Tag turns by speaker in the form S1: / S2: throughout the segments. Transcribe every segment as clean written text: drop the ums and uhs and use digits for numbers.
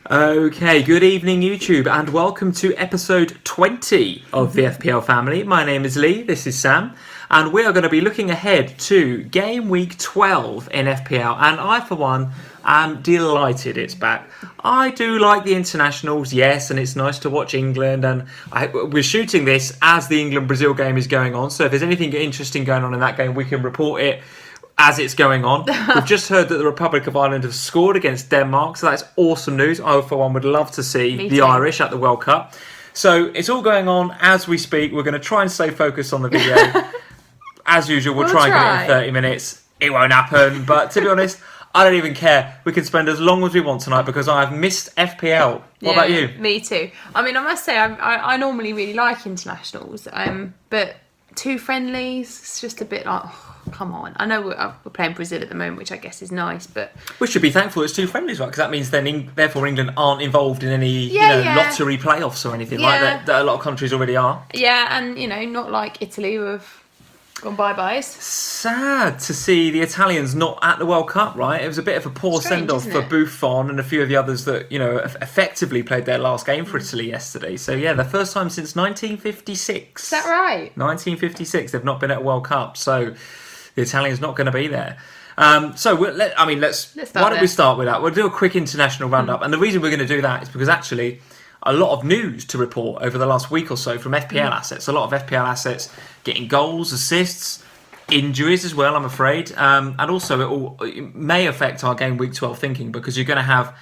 S1: Okay, good evening YouTube and welcome to episode 20 of the FPL family. My name is Lee, this is Sam, and we are going to be looking ahead to game week 12 in FPL, and I for one am delighted it's back. I do like the internationals, yes, and it's nice to watch England, and we're shooting this as the England-Brazil game is going on, so if there's anything interesting going on in that game we can report it as it's going on. We've just heard that the Republic of Ireland have scored against Denmark, so that's awesome news. I, for one, would love to see the Irish at the World Cup. So it's all going on as we speak. We're going to try and stay focused on the video. As usual, we'll try and get it in 30 minutes. It won't happen, but to be honest, I don't even care. We can spend as long as we want tonight because I've missed FPL. What about you?
S2: Me too. I mean, I must say, I normally really like internationals, but two friendlies, it's just a bit like... Come on. I know we're playing Brazil at the moment, which I guess is nice, but... We
S1: should be thankful it's two friendlies, right? Because that means then therefore England aren't involved in any lottery playoffs or anything like that a lot of countries already are.
S2: Yeah, and, not like Italy who have gone bye-byes.
S1: Sad to see the Italians not at the World Cup, right? It was a bit of a poor send-off for Buffon and a few of the others that, effectively played their last game for Italy yesterday. So, yeah, the first time since 1956.
S2: Is that right?
S1: 1956. They've not been at a World Cup, so... The Italian's not going to be there. Let's why don't we start with that? We'll do a quick international roundup. And the reason we're going to do that is because actually a lot of news to report over the last week or so from FPL assets. A lot of FPL assets getting goals, assists, injuries as well, I'm afraid. And also it may affect our game week 12 thinking because you're going to have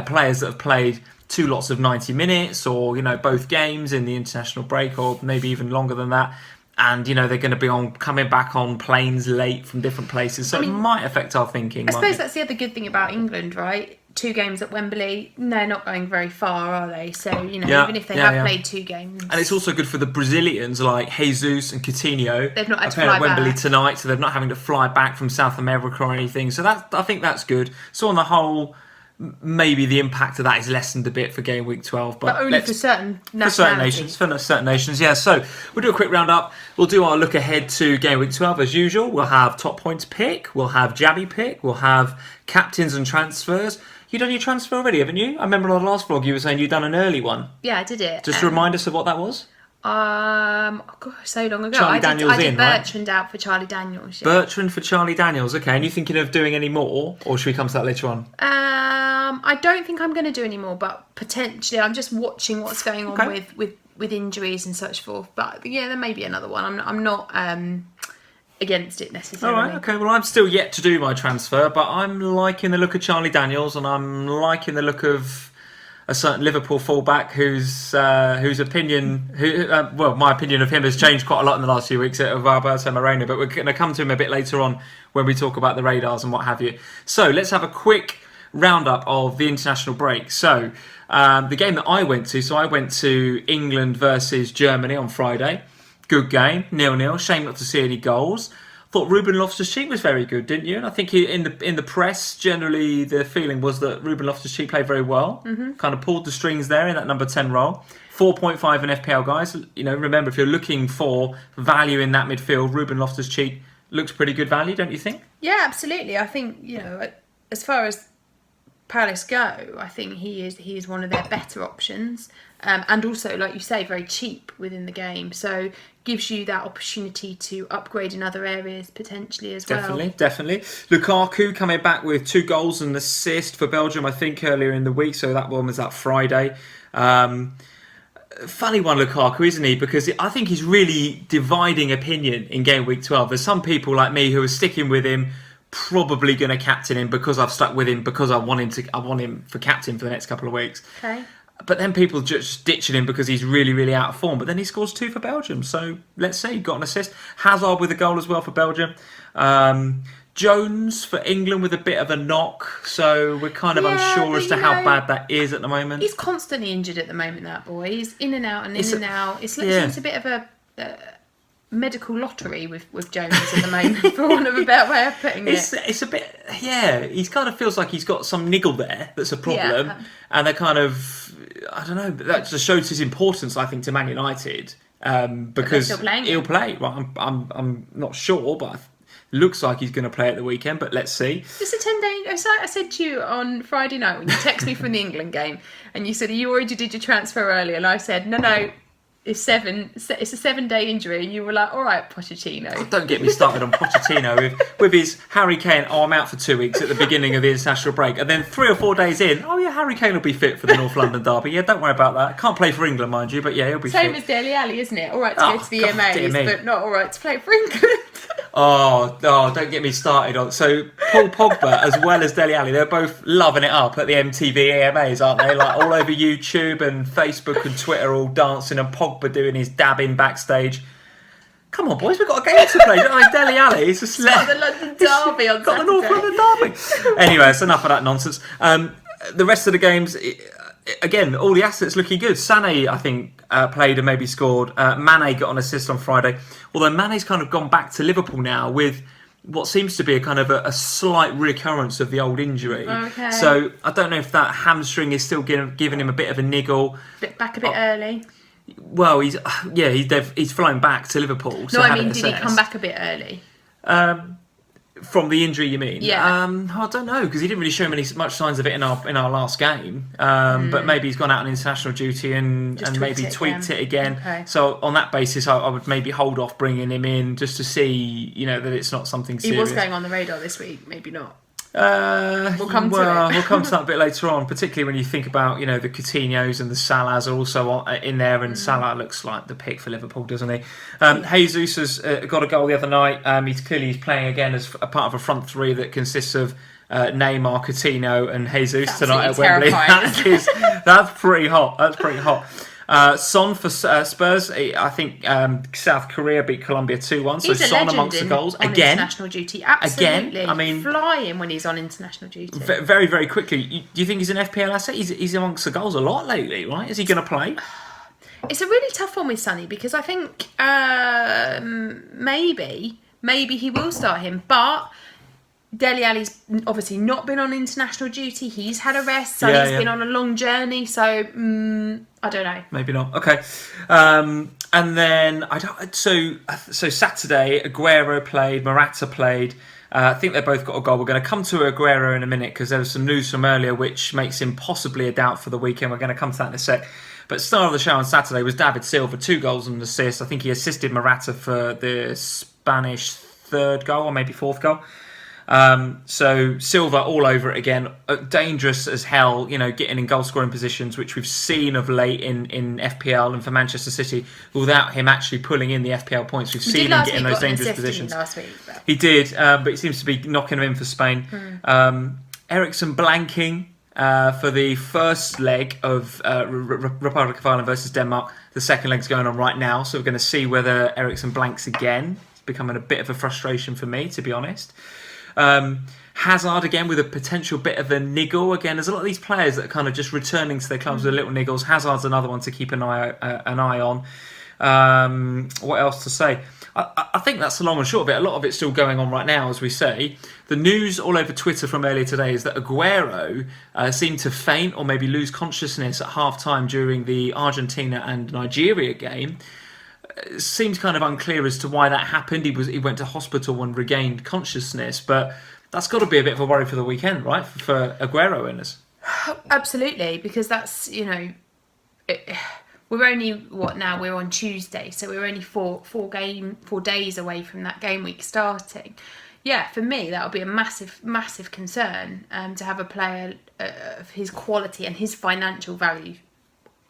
S1: players that have played two lots of 90 minutes or, both games in the international break or maybe even longer than that. And, they're going to be coming back on planes late from different places. So it might affect our thinking.
S2: I suppose that's the other good thing about England, right? 2 games at Wembley, they're not going very far, are they? So, even if they have played 2 games.
S1: And it's also good for the Brazilians like Jesus and Coutinho.
S2: They've not had to fly
S1: at Wembley
S2: back
S1: tonight, so they're not having to fly back from South America or anything. So I think that's good. So on the whole... Maybe the impact of that is lessened a bit for game week 12, but
S2: only for certain nations.
S1: For certain nations, yeah. So we'll do a quick roundup. We'll do our look ahead to game week 12 as usual. We'll have top points pick. We'll have Jammy pick. We'll have captains and transfers. You done your transfer already, haven't you? I remember on the last vlog you were saying you'd done an early one.
S2: Yeah, I did it.
S1: Just remind us of what that was.
S2: So long ago.
S1: I did
S2: Bertrand out for Charlie Daniels. Yeah.
S1: Bertrand for Charlie Daniels. Okay, and you thinking of doing any more, or should we come to that later on?
S2: I don't think I'm going to do any more, but potentially I'm just watching what's going on with injuries and such forth. But yeah, there may be another one. I'm not against it necessarily.
S1: All right, okay. Well, I'm still yet to do my transfer, but I'm liking the look of Charlie Daniels, and I'm liking the look of a certain Liverpool fullback whose opinion, my opinion of him has changed quite a lot in the last few weeks, of Alberto Moreno, but we're going to come to him a bit later on when we talk about the radars and what have you. So let's have a quick roundup of the international break. So the game that I went to England versus Germany on Friday. Good game, 0-0. Shame not to see any goals. Thought Ruben Loftus-Cheek was very good, didn't you? And I think in the press, generally the feeling was that Ruben Loftus-Cheek played very well. Mm-hmm. Kind of pulled the strings there in that number 10 role. 4.5 in FPL, guys. Remember, if you're looking for value in that midfield, Ruben Loftus-Cheek looks pretty good value, don't you think?
S2: Yeah, absolutely. I think, as far as Palace go, I think he is one of their better options. And also, like you say, very cheap within the game. So gives you that opportunity to upgrade in other areas potentially as well.
S1: Definitely. Lukaku coming back with 2 goals and an assist for Belgium, I think, earlier in the week. So that one was that Friday. Funny one, Lukaku, isn't he? Because I think he's really dividing opinion in game week 12. There's some people like me who are sticking with him, probably going to captain him because I've stuck with him because I want him for captain for the next couple of weeks.
S2: Okay.
S1: But then people just ditching him because he's really, really out of form. But then he scores 2 for Belgium. So let's say he got an assist. Hazard with a goal as well for Belgium. Jones for England with a bit of a knock. So we're kind of unsure as to how bad that is at the moment.
S2: He's constantly injured at the moment, that boy. He's in and out and in and out. It's a bit of a medical lottery with Jones at the moment, for want of a better way of putting it.
S1: It's a bit, he kind of feels like he's got some niggle there that's a problem. Yeah. And they're kind of, I don't know, that just shows his importance, I think, to Man United. Because he'll play. Well, I'm not sure, but Looks like he's going to play at the weekend, but let's see.
S2: It's a 10-day. I said to you on Friday night when you texted me from the England game, and you said you already did your transfer early, and I said no. It's a 7-day injury, and you were like, all right, Pochettino.
S1: Oh, don't get me started on Pochettino with his Harry Kane. Oh, I'm out for 2 weeks at the beginning of the international break, and then 3 or 4 days in, oh yeah, Harry Kane will be fit for the North London derby. Yeah, don't worry about that. Can't play for England, mind you, but yeah, he'll be fit.
S2: Same as Dele Alli, isn't it? All right to go to the EMAs, but not all right to play for England.
S1: Oh, don't get me started on. So Paul Pogba, as well as Dele Alli, they're both loving it up at the MTV EMAs, aren't they? Like all over YouTube and Facebook and Twitter, all dancing, and Pogba doing his dabbing backstage. Come on, boys, we've got a game to play. Dele Alli, it's just
S2: got the London derby on
S1: got the North London derby. Anyway, it's enough of that nonsense. The rest of the games, again, all the assets looking good. Sané, I think, played and maybe scored. Mane got an assist on Friday. Although Mane's kind of gone back to Liverpool now with what seems to be a slight recurrence of the old injury.
S2: Okay.
S1: So I don't know if that hamstring is still giving him a bit of a niggle.
S2: Back a bit early.
S1: Well, he's flown back to Liverpool.
S2: No, I mean, did he come back a bit early?
S1: From the injury, you mean?
S2: Yeah.
S1: I don't know, because he didn't really show much signs of it in our last game. But maybe he's gone out on international duty and maybe tweaked it again.
S2: Okay.
S1: So on that basis, I would maybe hold off bringing him in just to see, that it's not something serious.
S2: He was going on the radar this week, maybe not.
S1: We'll come to that a bit later on, particularly when you think about the Coutinhos and the Salahs are also in there, and Salah looks like the pick for Liverpool, doesn't he? Jesus has got a goal the other night. He's playing again as a part of a front three that consists of Neymar, Coutinho, and Jesus tonight at Wembley. That's pretty hot. That's pretty hot. Son for Spurs, I think South Korea beat Colombia 2-1. So Son amongst the goals
S2: on
S1: again.
S2: International duty, absolutely.
S1: Again, I mean,
S2: flying when he's on international duty.
S1: Very, very quickly. Do you think he's an FPL asset? He's amongst the goals a lot lately, right? Is he going to play?
S2: It's a really tough one with Sonny because I think maybe he will start him, but Dele Alli's obviously not been on international duty. He's had a rest. Sonny's been on a long journey, so I don't know.
S1: Maybe not. Okay. And then So Saturday, Aguero played, Morata played. I think they both got a goal. We're going to come to Aguero in a minute because there was some news from earlier which makes him possibly a doubt for the weekend. We're going to come to that in a sec. But star of the show on Saturday was David Silva, 2 goals and an assist. I think he assisted Morata for the Spanish 3rd goal or maybe 4th goal. So Silva all over it again, dangerous as hell, getting in goal scoring positions, which we've seen of late in FPL and for Manchester City, without him actually pulling in the FPL points. We've seen him get in those dangerous positions.
S2: Last week,
S1: He did, but he seems to be knocking him in for Spain. Eriksen blanking for the first leg of Republic of Ireland versus Denmark. The second leg's going on right now, so we're going to see whether Eriksen blanks again. It's becoming a bit of a frustration for me, to be honest. Hazard again with a potential bit of a niggle. Again, there's a lot of these players that are kind of just returning to their clubs with little niggles. Hazard's another one to keep an eye on. What else to say? I think that's the long and short of it. A lot of it's still going on right now, as we say. The news all over Twitter from earlier today is that Aguero seemed to faint or maybe lose consciousness at half-time during the Argentina and Nigeria game. It seems kind of unclear as to why that happened. He went to hospital and regained consciousness, but that's got to be a bit of a worry for the weekend, right? For Aguero owners.
S2: Absolutely, because that's we're only we're on Tuesday, so we're only 4 days away from that game week starting. Yeah, for me that would be a massive concern to have a player of his quality and his financial value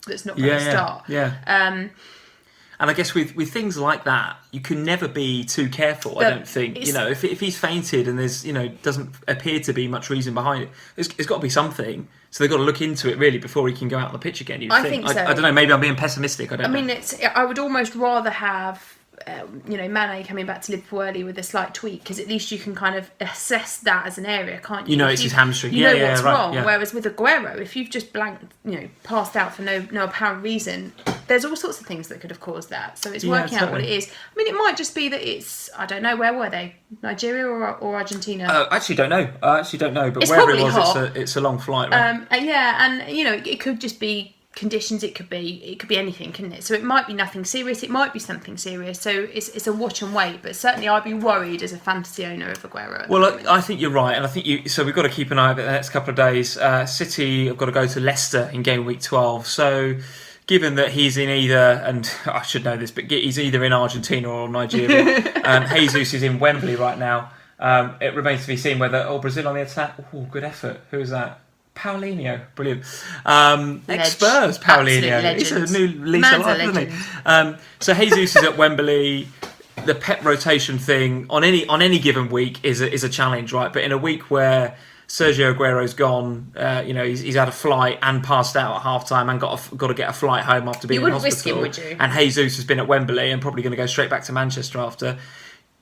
S2: that's not going to start.
S1: And I guess with things like that, you can never be too careful. I don't think. If he's fainted and there's doesn't appear to be much reason behind it, it's got to be something. So they've got to look into it really before he can go out on the pitch again. I think so. I don't know. Maybe I'm being pessimistic. I mean,
S2: I would almost rather have Mane coming back to Liverpool early with a slight tweak, because at least you can kind of assess that as an area, can't you?
S1: It's his hamstring.
S2: You know what's wrong. Yeah. Whereas with Aguero, if you've just blanked, passed out for no apparent reason, there's all sorts of things that could have caused that. So it's working out what it is. I mean, it might just be that it's, I don't know, where were they? Nigeria or Argentina?
S1: I actually don't know. But
S2: it's
S1: wherever it
S2: was,
S1: it's a long flight, right?
S2: And it could just be conditions. It could be anything, couldn't it? So it might be nothing serious. It might be something serious. So it's a watch and wait. But certainly, I'd be worried as a fantasy owner of Aguero.
S1: Well, I think you're right, and I think so we've got to keep an eye over the next couple of days. City have got to go to Leicester in game week 12. So, given that he's in either, and I should know this, but he's either in Argentina or Nigeria. Jesus is in Wembley right now. It remains to be seen whether Brazil on the attack. Oh, good effort. Who is that? Paulinho, brilliant. Ex-Spurs Paulinho. He's a new lease of life, isn't he? So Jesus is at Wembley. The Pep rotation thing on any given week is a challenge, right? But in a week where Sergio Aguero's gone, he's had a flight and passed out at half time and got to get a flight home after being in hospital.
S2: You wouldn't risk him, would you?
S1: And Jesus has been at Wembley and probably going to go straight back to Manchester after.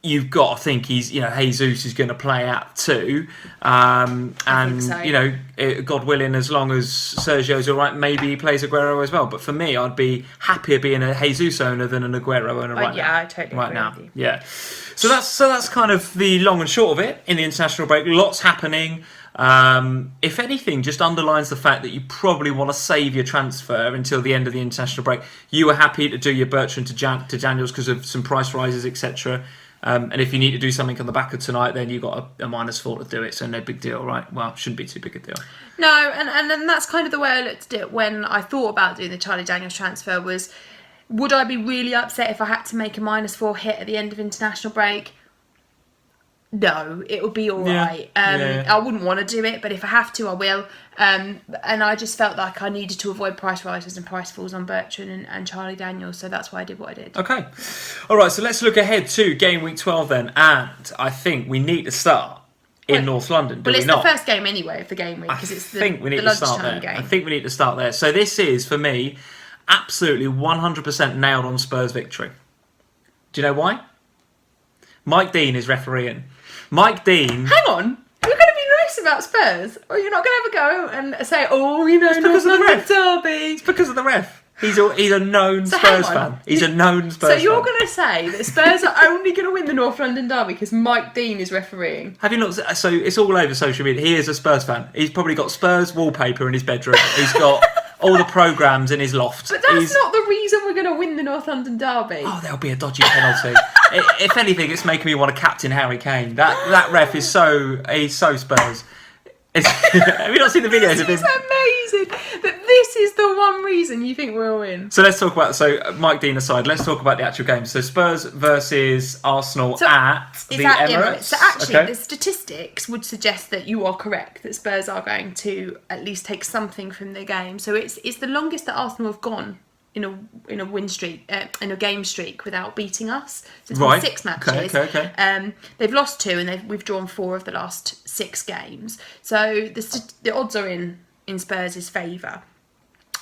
S1: You've got to think Jesus is going to play out too, and
S2: so.
S1: God willing, as long as Sergio's all right, maybe he plays Aguero as well. But for me, I'd be happier being a Jesus owner than an Aguero owner right now.
S2: Yeah, I totally agree with you.
S1: Yeah, so that's kind of the long and short of it in the international break. Lots happening. If anything, just underlines the fact that you probably want to save your transfer until the end of the international break. You were happy to do your Bertrand to Daniels because of some price rises, etc. And if you need to do something on the back of tonight, then you've got a -4 to do it, so no big deal, right? Well, shouldn't be too big a deal.
S2: No, and that's kind of the way I looked at it when I thought about doing the Charlie Daniels transfer was, would I be really upset if I had to make a -4 hit at the end of international break? No, it would be all right. I wouldn't want to do it, but if I have to, I will. And I just felt like I needed to avoid price rises and price falls on Bertrand and Charlie Daniels, so that's why I did what I did.
S1: Okay. All right, so let's look ahead to game week 12 then, and I think we need to start in North London, do we not?
S2: Well, it's the first game anyway of the game week, because it's the lunchtime game.
S1: I think we need to start there. So this is, for me, absolutely 100% nailed on Spurs victory. Do you know why? Mike Dean is refereeing. Mike Dean...
S2: Hang on. You're going to be nice about Spurs? Or you're not going to have a go and say,
S1: it's because of the ref.
S2: Derby?
S1: It's because of the ref. He's a known Spurs fan. He's a known Spurs fan.
S2: So you're going to say that Spurs are only going to win the North London Derby because Mike Dean is refereeing?
S1: Have you not... So it's all over social media. He is a Spurs fan. He's probably got Spurs wallpaper in his bedroom. He's got... all the programmes in his loft.
S2: But that's not the reason we're going to win the North London Derby.
S1: Oh, there'll be a dodgy penalty. If anything, it's making me want to captain Harry Kane. That ref is he's so Spurs. Have you not seen the videos of him?
S2: It's amazing that this is the one reason you think we'll win.
S1: So let's talk about, Mike Dean aside, let's talk about the actual game. So Spurs versus Arsenal at the Emirates.
S2: So actually, the statistics would suggest that you are correct, that Spurs are going to at least take something from the game. So it's the longest that Arsenal have gone in a win streak, in a game streak without beating us. So it's been 6 matches.
S1: Okay.
S2: They've lost 2 and we've drawn 4 of the last 6 games. So the odds are in Spurs' favour.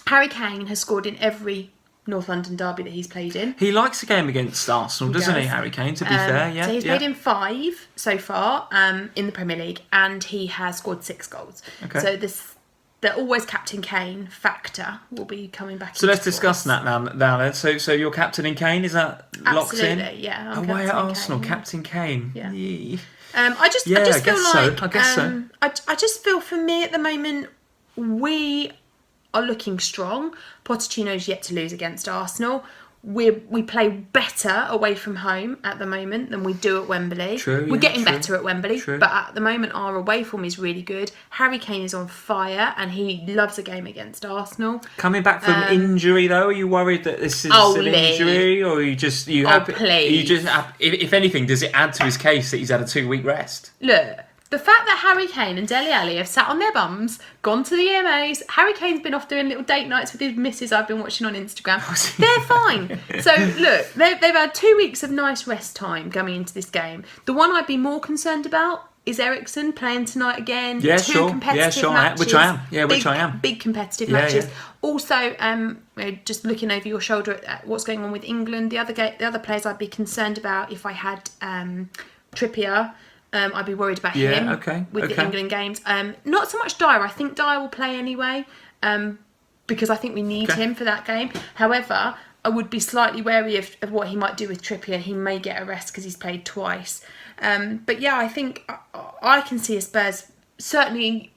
S2: Harry Kane has scored in every North London derby that he's played in.
S1: He likes a game against Arsenal, doesn't he, Harry Kane, to be fair? Yeah.
S2: So he's played in 5 so far in the Premier League, and he has scored 6 goals. Okay. So the always captain Kane factor will be coming back.
S1: So let's discuss that now then. So you're captaining Kane, is that locked in?
S2: Absolutely, yeah.
S1: Away at Arsenal, Kane, Captain Kane.
S2: Yeah.
S1: Yeah.
S2: I just feel like
S1: I guess so.
S2: I just feel for me at the moment we are looking strong. Pochettino's yet to lose against Arsenal. We play better away from home at the moment than we do at Wembley. We're getting better at Wembley, but at the moment our away form is really good. Harry Kane is on fire and he loves a game against Arsenal.
S1: Coming back from injury though, are you worried that this is an injury, or if anything, does it add to his case that he's had a 2-week rest?
S2: Look, the fact that Harry Kane and Dele Alli have sat on their bums, gone to the EMAs, Harry Kane's been off doing little date nights with his missus I've been watching on Instagram. They're fine. So, look, they've had 2 weeks of nice rest time going into this game. The one I'd be more concerned about is Eriksen playing tonight again.
S1: Yeah,
S2: Two competitive matches.
S1: Which I am. Yeah, which I am.
S2: Big competitive matches. Yeah. Also, just looking over your shoulder at what's going on with England, the other players I'd be concerned about if I had Trippier. I'd be worried about him with the England games. Not so much Dyer. I think Dyer will play anyway because I think we need him for that game. However, I would be slightly wary of what he might do with Trippier. He may get a rest because he's played twice. But yeah, I think I can see a Spurs certainly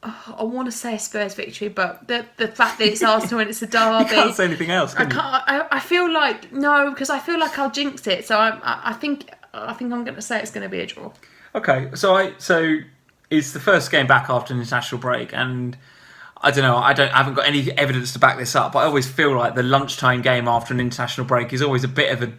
S2: I want to say a Spurs victory, but the fact that it's Arsenal and it's a derby,
S1: You can't say anything else, can you?
S2: I feel like no, because I feel like I'll jinx it. So I think I'm going to say it's going to be a draw.
S1: Okay, so it's the first game back after an international break, and I don't know. I haven't got any evidence to back this up, but I always feel like the lunchtime game after an international break is always a bit of a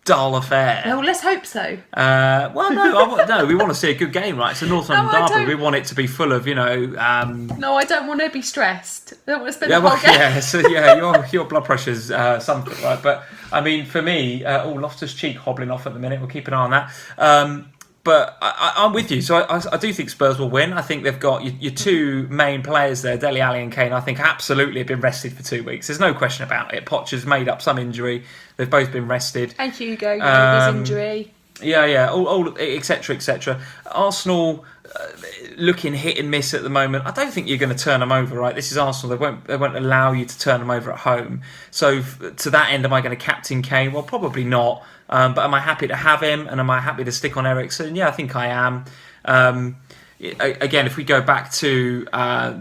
S1: dull affair.
S2: Well, let's hope so.
S1: Well, no, we want to see a good game, right? It's a North London derby. We want it to be full of,
S2: No, I don't want to be stressed. I don't want to spend the
S1: well,
S2: whole game.
S1: yeah, so yeah, your blood pressure's something, right? But I mean, for me, Loftus-Cheek hobbling off at the minute. We'll keep an eye on that. But I'm with you. So I do think Spurs will win. I think they've got your two main players there, Dele Alli and Kane. I think absolutely have been rested for 2 weeks. There's no question about it. Poch's made up some injury. They've both been rested.
S2: And Hugo, his injury.
S1: Yeah, all etc. etc. Arsenal looking hit and miss at the moment. I don't think you're going to turn them over, right? This is Arsenal. They won't allow you to turn them over at home. So to that end, am I going to captain Kane? Well, probably not. But am I happy to have him? And am I happy to stick on Eriksen? Yeah, I think I am. Again, if we go back to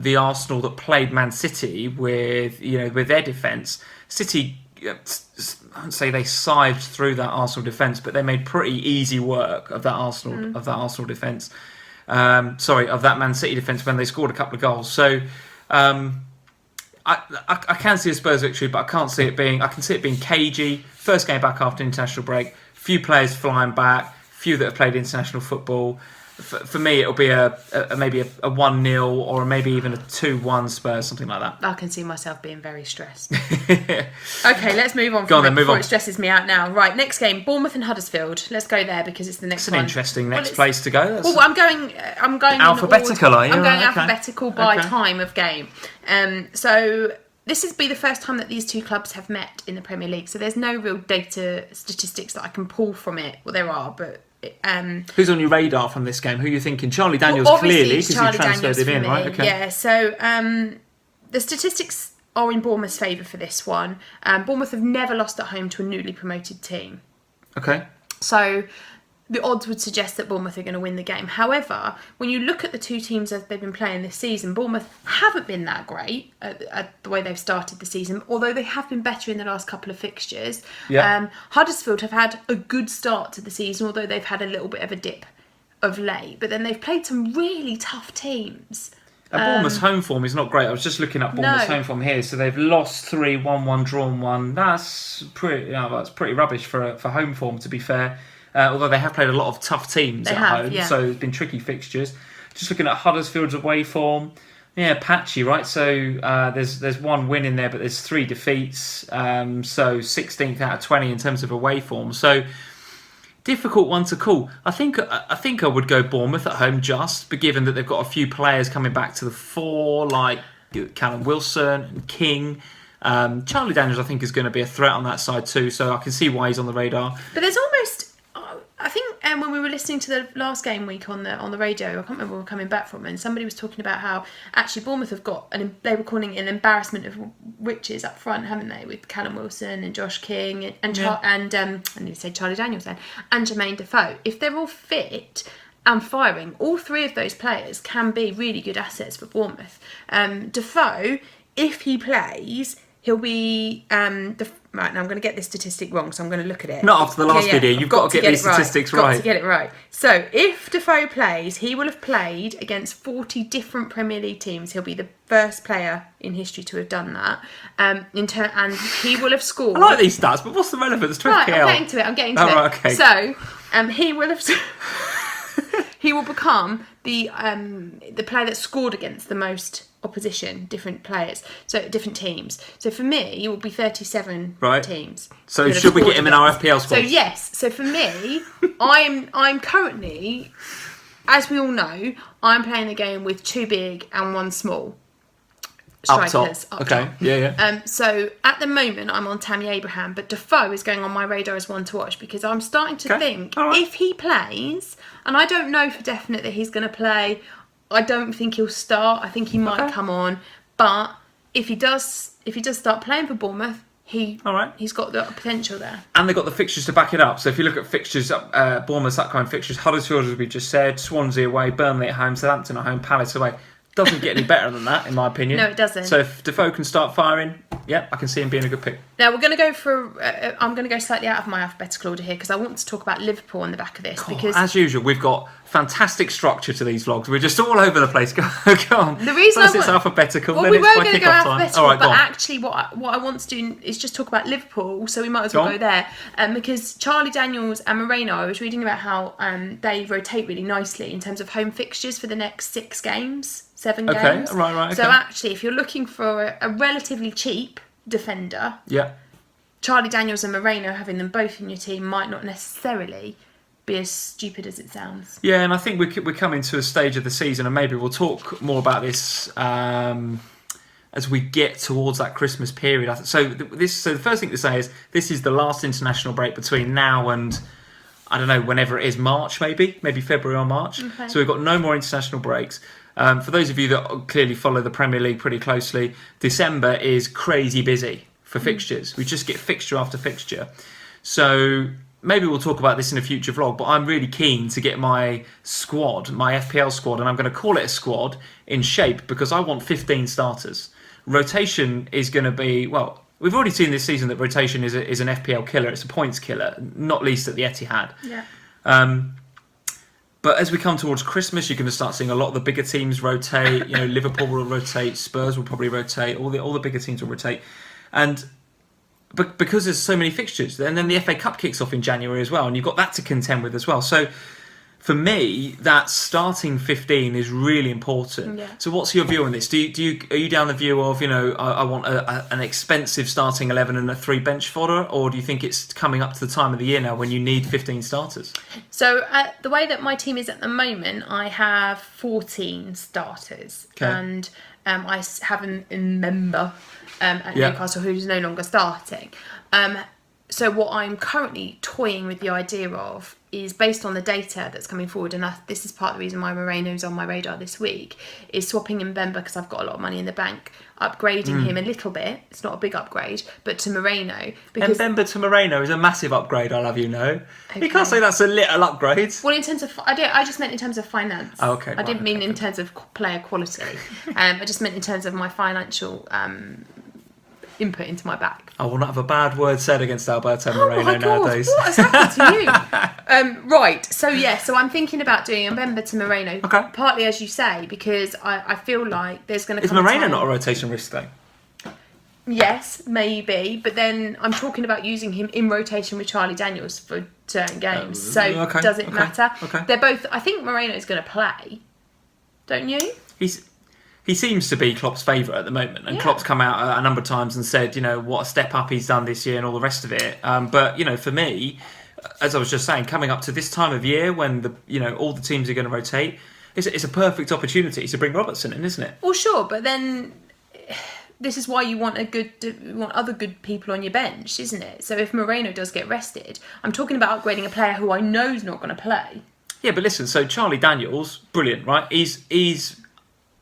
S1: the Arsenal that played Man City with their defence, City, I wouldn't say they scythed through that Arsenal defence, but they made pretty easy work of that Arsenal defence. Of that Man City defence when they scored a couple of goals. So I can see a Spurs victory, but I can see it being cagey. First game back after international break. Few players flying back. Few that have played international football. For me, it'll be maybe a 1-0 or maybe even a 2-1 Spurs, something like that.
S2: I can see myself being very stressed. Okay, let's move on. It stresses me out now. Right, next game, Bournemouth and Huddersfield. Let's go there because it's the next one.
S1: It's an interesting next place to go.
S2: I'm going
S1: alphabetical. Are you?
S2: I'm going alphabetical by time of game. So this will be the first time that these two clubs have met in the Premier League. So there's no real data statistics that I can pull from it. Well, there are, but.
S1: Who's on your radar from this game? Who are you thinking? Charlie Daniels, clearly, because you transferred him in, right? Okay.
S2: Yeah, so the statistics are in Bournemouth's favour for this one. Bournemouth have never lost at home to a newly promoted team.
S1: Okay.
S2: So the odds would suggest that Bournemouth are going to win the game. However, when you look at the two teams as they've been playing this season, Bournemouth haven't been that great at the way they've started the season, although they have been better in the last couple of fixtures.
S1: Yeah.
S2: Huddersfield have had a good start to the season, although they've had a little bit of a dip of late. But then they've played some really tough teams.
S1: Bournemouth's home form is not great. I was just looking at Bournemouth's home form here. So they've lost 3, 1-1, drawn 1. That's pretty rubbish for home form, to be fair. Although they have played a lot of tough teams at home, so it's been tricky fixtures. Just looking at Huddersfield's away form, patchy, right? So there's one win in there, but there's 3 defeats. So 16th out of 20 in terms of away form. So difficult one to call. I think I would go Bournemouth at home but given that they've got a few players coming back to the fore, like Callum Wilson and King. Charlie Daniels, I think, is going to be a threat on that side too. So I can see why he's on the radar.
S2: But there's almost. I think when we were listening to the last game week on the radio, I can't remember where we were coming back from, and somebody was talking about how actually Bournemouth have got they were calling it an embarrassment of riches up front, haven't they, with Callum Wilson and Josh King and I need to say Charlie Daniels then, and Jermaine Defoe. If they're all fit and firing, all 3 of those players can be really good assets for Bournemouth. Defoe, if he plays, he'll be right now. I'm going to get this statistic wrong, so I'm going to look at it.
S1: Not after the last video. You've got to get these statistics right.
S2: Got to get it right. So if Defoe plays, he will have played against 40 different Premier League teams. He'll be the first player in history to have done that. And he will have scored.
S1: I like these stats, but what's the relevance to FPL?
S2: Right, I'm getting to it.
S1: Right, okay.
S2: So he will have. He will become the player that scored against the most opposition, different players, so different teams. So for me, it will be 37 teams.
S1: So should we get him in our FPL squad?
S2: So yes. So for me, I'm currently, as we all know, I'm playing the game with 2 big and 1 small strikers.
S1: Up top. Yeah.
S2: So at the moment, I'm on Tammy Abraham, but Defoe is going on my radar as one to watch because I'm starting to think if he plays, and I don't know for definite that he's going to play. I don't think he'll start. I think he might come on, but if he does start playing for Bournemouth, he's got the potential there.
S1: And they've got the fixtures to back it up. So if you look at fixtures, Bournemouth's upcoming fixtures, Huddersfield, as we just said, Swansea away, Burnley at home, Southampton at home, Palace away. doesn't get any better than that, in my opinion.
S2: No, it doesn't.
S1: So if Defoe can start firing, I can see him being a good pick.
S2: Now we're going to go for. I'm going to go slightly out of my alphabetical order here because I want to talk about Liverpool on the back of this. Because
S1: as usual, we've got fantastic structure to these vlogs. We're just all over the place. Go on.
S2: The reason
S1: first it's alphabetical,
S2: well,
S1: then
S2: we
S1: it's
S2: were
S1: by
S2: going to go
S1: kickoff time.
S2: alphabetical,
S1: All right,
S2: but actually, what I want to do is just talk about Liverpool. So we might as well go there, because Charlie Daniels and Moreno. I was reading about how they rotate really nicely in terms of home fixtures for the next 7 games.
S1: Okay, right.
S2: So actually, if you're looking for a relatively cheap defender, Charlie Daniels and Moreno, having them both in your team might not necessarily be as stupid as it sounds.
S1: Yeah, and I think we're coming to a stage of the season, and maybe we'll talk more about this as we get towards that Christmas period. So the first thing to say is this is the last international break between now and, I don't know, whenever it is, March maybe February or March.
S2: Okay.
S1: So we've got no more international breaks. For those of you that clearly follow the Premier League pretty closely, December is crazy busy for fixtures. We just get fixture after fixture. So maybe we'll talk about this in a future vlog, but I'm really keen to get my squad, my FPL squad, and I'm going to call it a squad, in shape because I want 15 starters. Rotation is going to be, well, we've already seen this season that rotation is an FPL killer. It's a points killer, not least at the Etihad.
S2: Yeah.
S1: But as we come towards Christmas, you're going to start seeing a lot of the bigger teams rotate. Liverpool will rotate, Spurs will probably rotate, all the bigger teams will rotate, but because there's so many fixtures, and then the FA Cup kicks off in January as well, and you've got that to contend with as well. So for me, that starting 15 is really important.
S2: Yeah.
S1: So what's your view on this? Are you down the view of, I want an expensive starting 11 and a 3 bench fodder, or do you think it's coming up to the time of the year now when you need 15 starters?
S2: So the way that my team is at the moment, I have 14 starters, and I have a member at Newcastle who's no longer starting. So what I'm currently toying with the idea of is, based on the data that's coming forward, and this is part of the reason why Moreno's on my radar this week, is swapping in Mbemba because I've got a lot of money in the bank, upgrading him a little bit. It's not a big upgrade, but to Moreno. Because
S1: Mbemba to Moreno is a massive upgrade, I'll have you know. Okay. You can't say that's a little upgrade.
S2: Well, in terms of, I just meant in terms of finance.
S1: Oh, okay.
S2: I didn't mean in terms of player quality. I just meant in terms of my financial input into my back.
S1: I will not have a bad word said against Alberto Moreno nowadays.
S2: What has happened to you? Right, so I'm thinking about doing a Mbemba to Moreno.
S1: Okay.
S2: Partly, as you say, because I feel like there's going to come
S1: Is Moreno
S2: a time...
S1: not a rotation risk though?
S2: Yes, maybe, but then I'm talking about using him in rotation with Charlie Daniels for certain games. Does it matter?
S1: Okay.
S2: They're both... I think Moreno's going to play. Don't you?
S1: He seems to be Klopp's favourite at the moment, and Klopp's come out a number of times and said, what a step up he's done this year and all the rest of it. But for me, as I was just saying, coming up to this time of year when all the teams are going to rotate, it's a perfect opportunity to bring Robertson in, isn't it?
S2: Well, sure, but then this is why you want other good people on your bench, isn't it? So if Moreno does get rested, I'm talking about upgrading a player who I know is not going to play. Yeah,
S1: but listen, so Charlie Daniels, brilliant, right? He's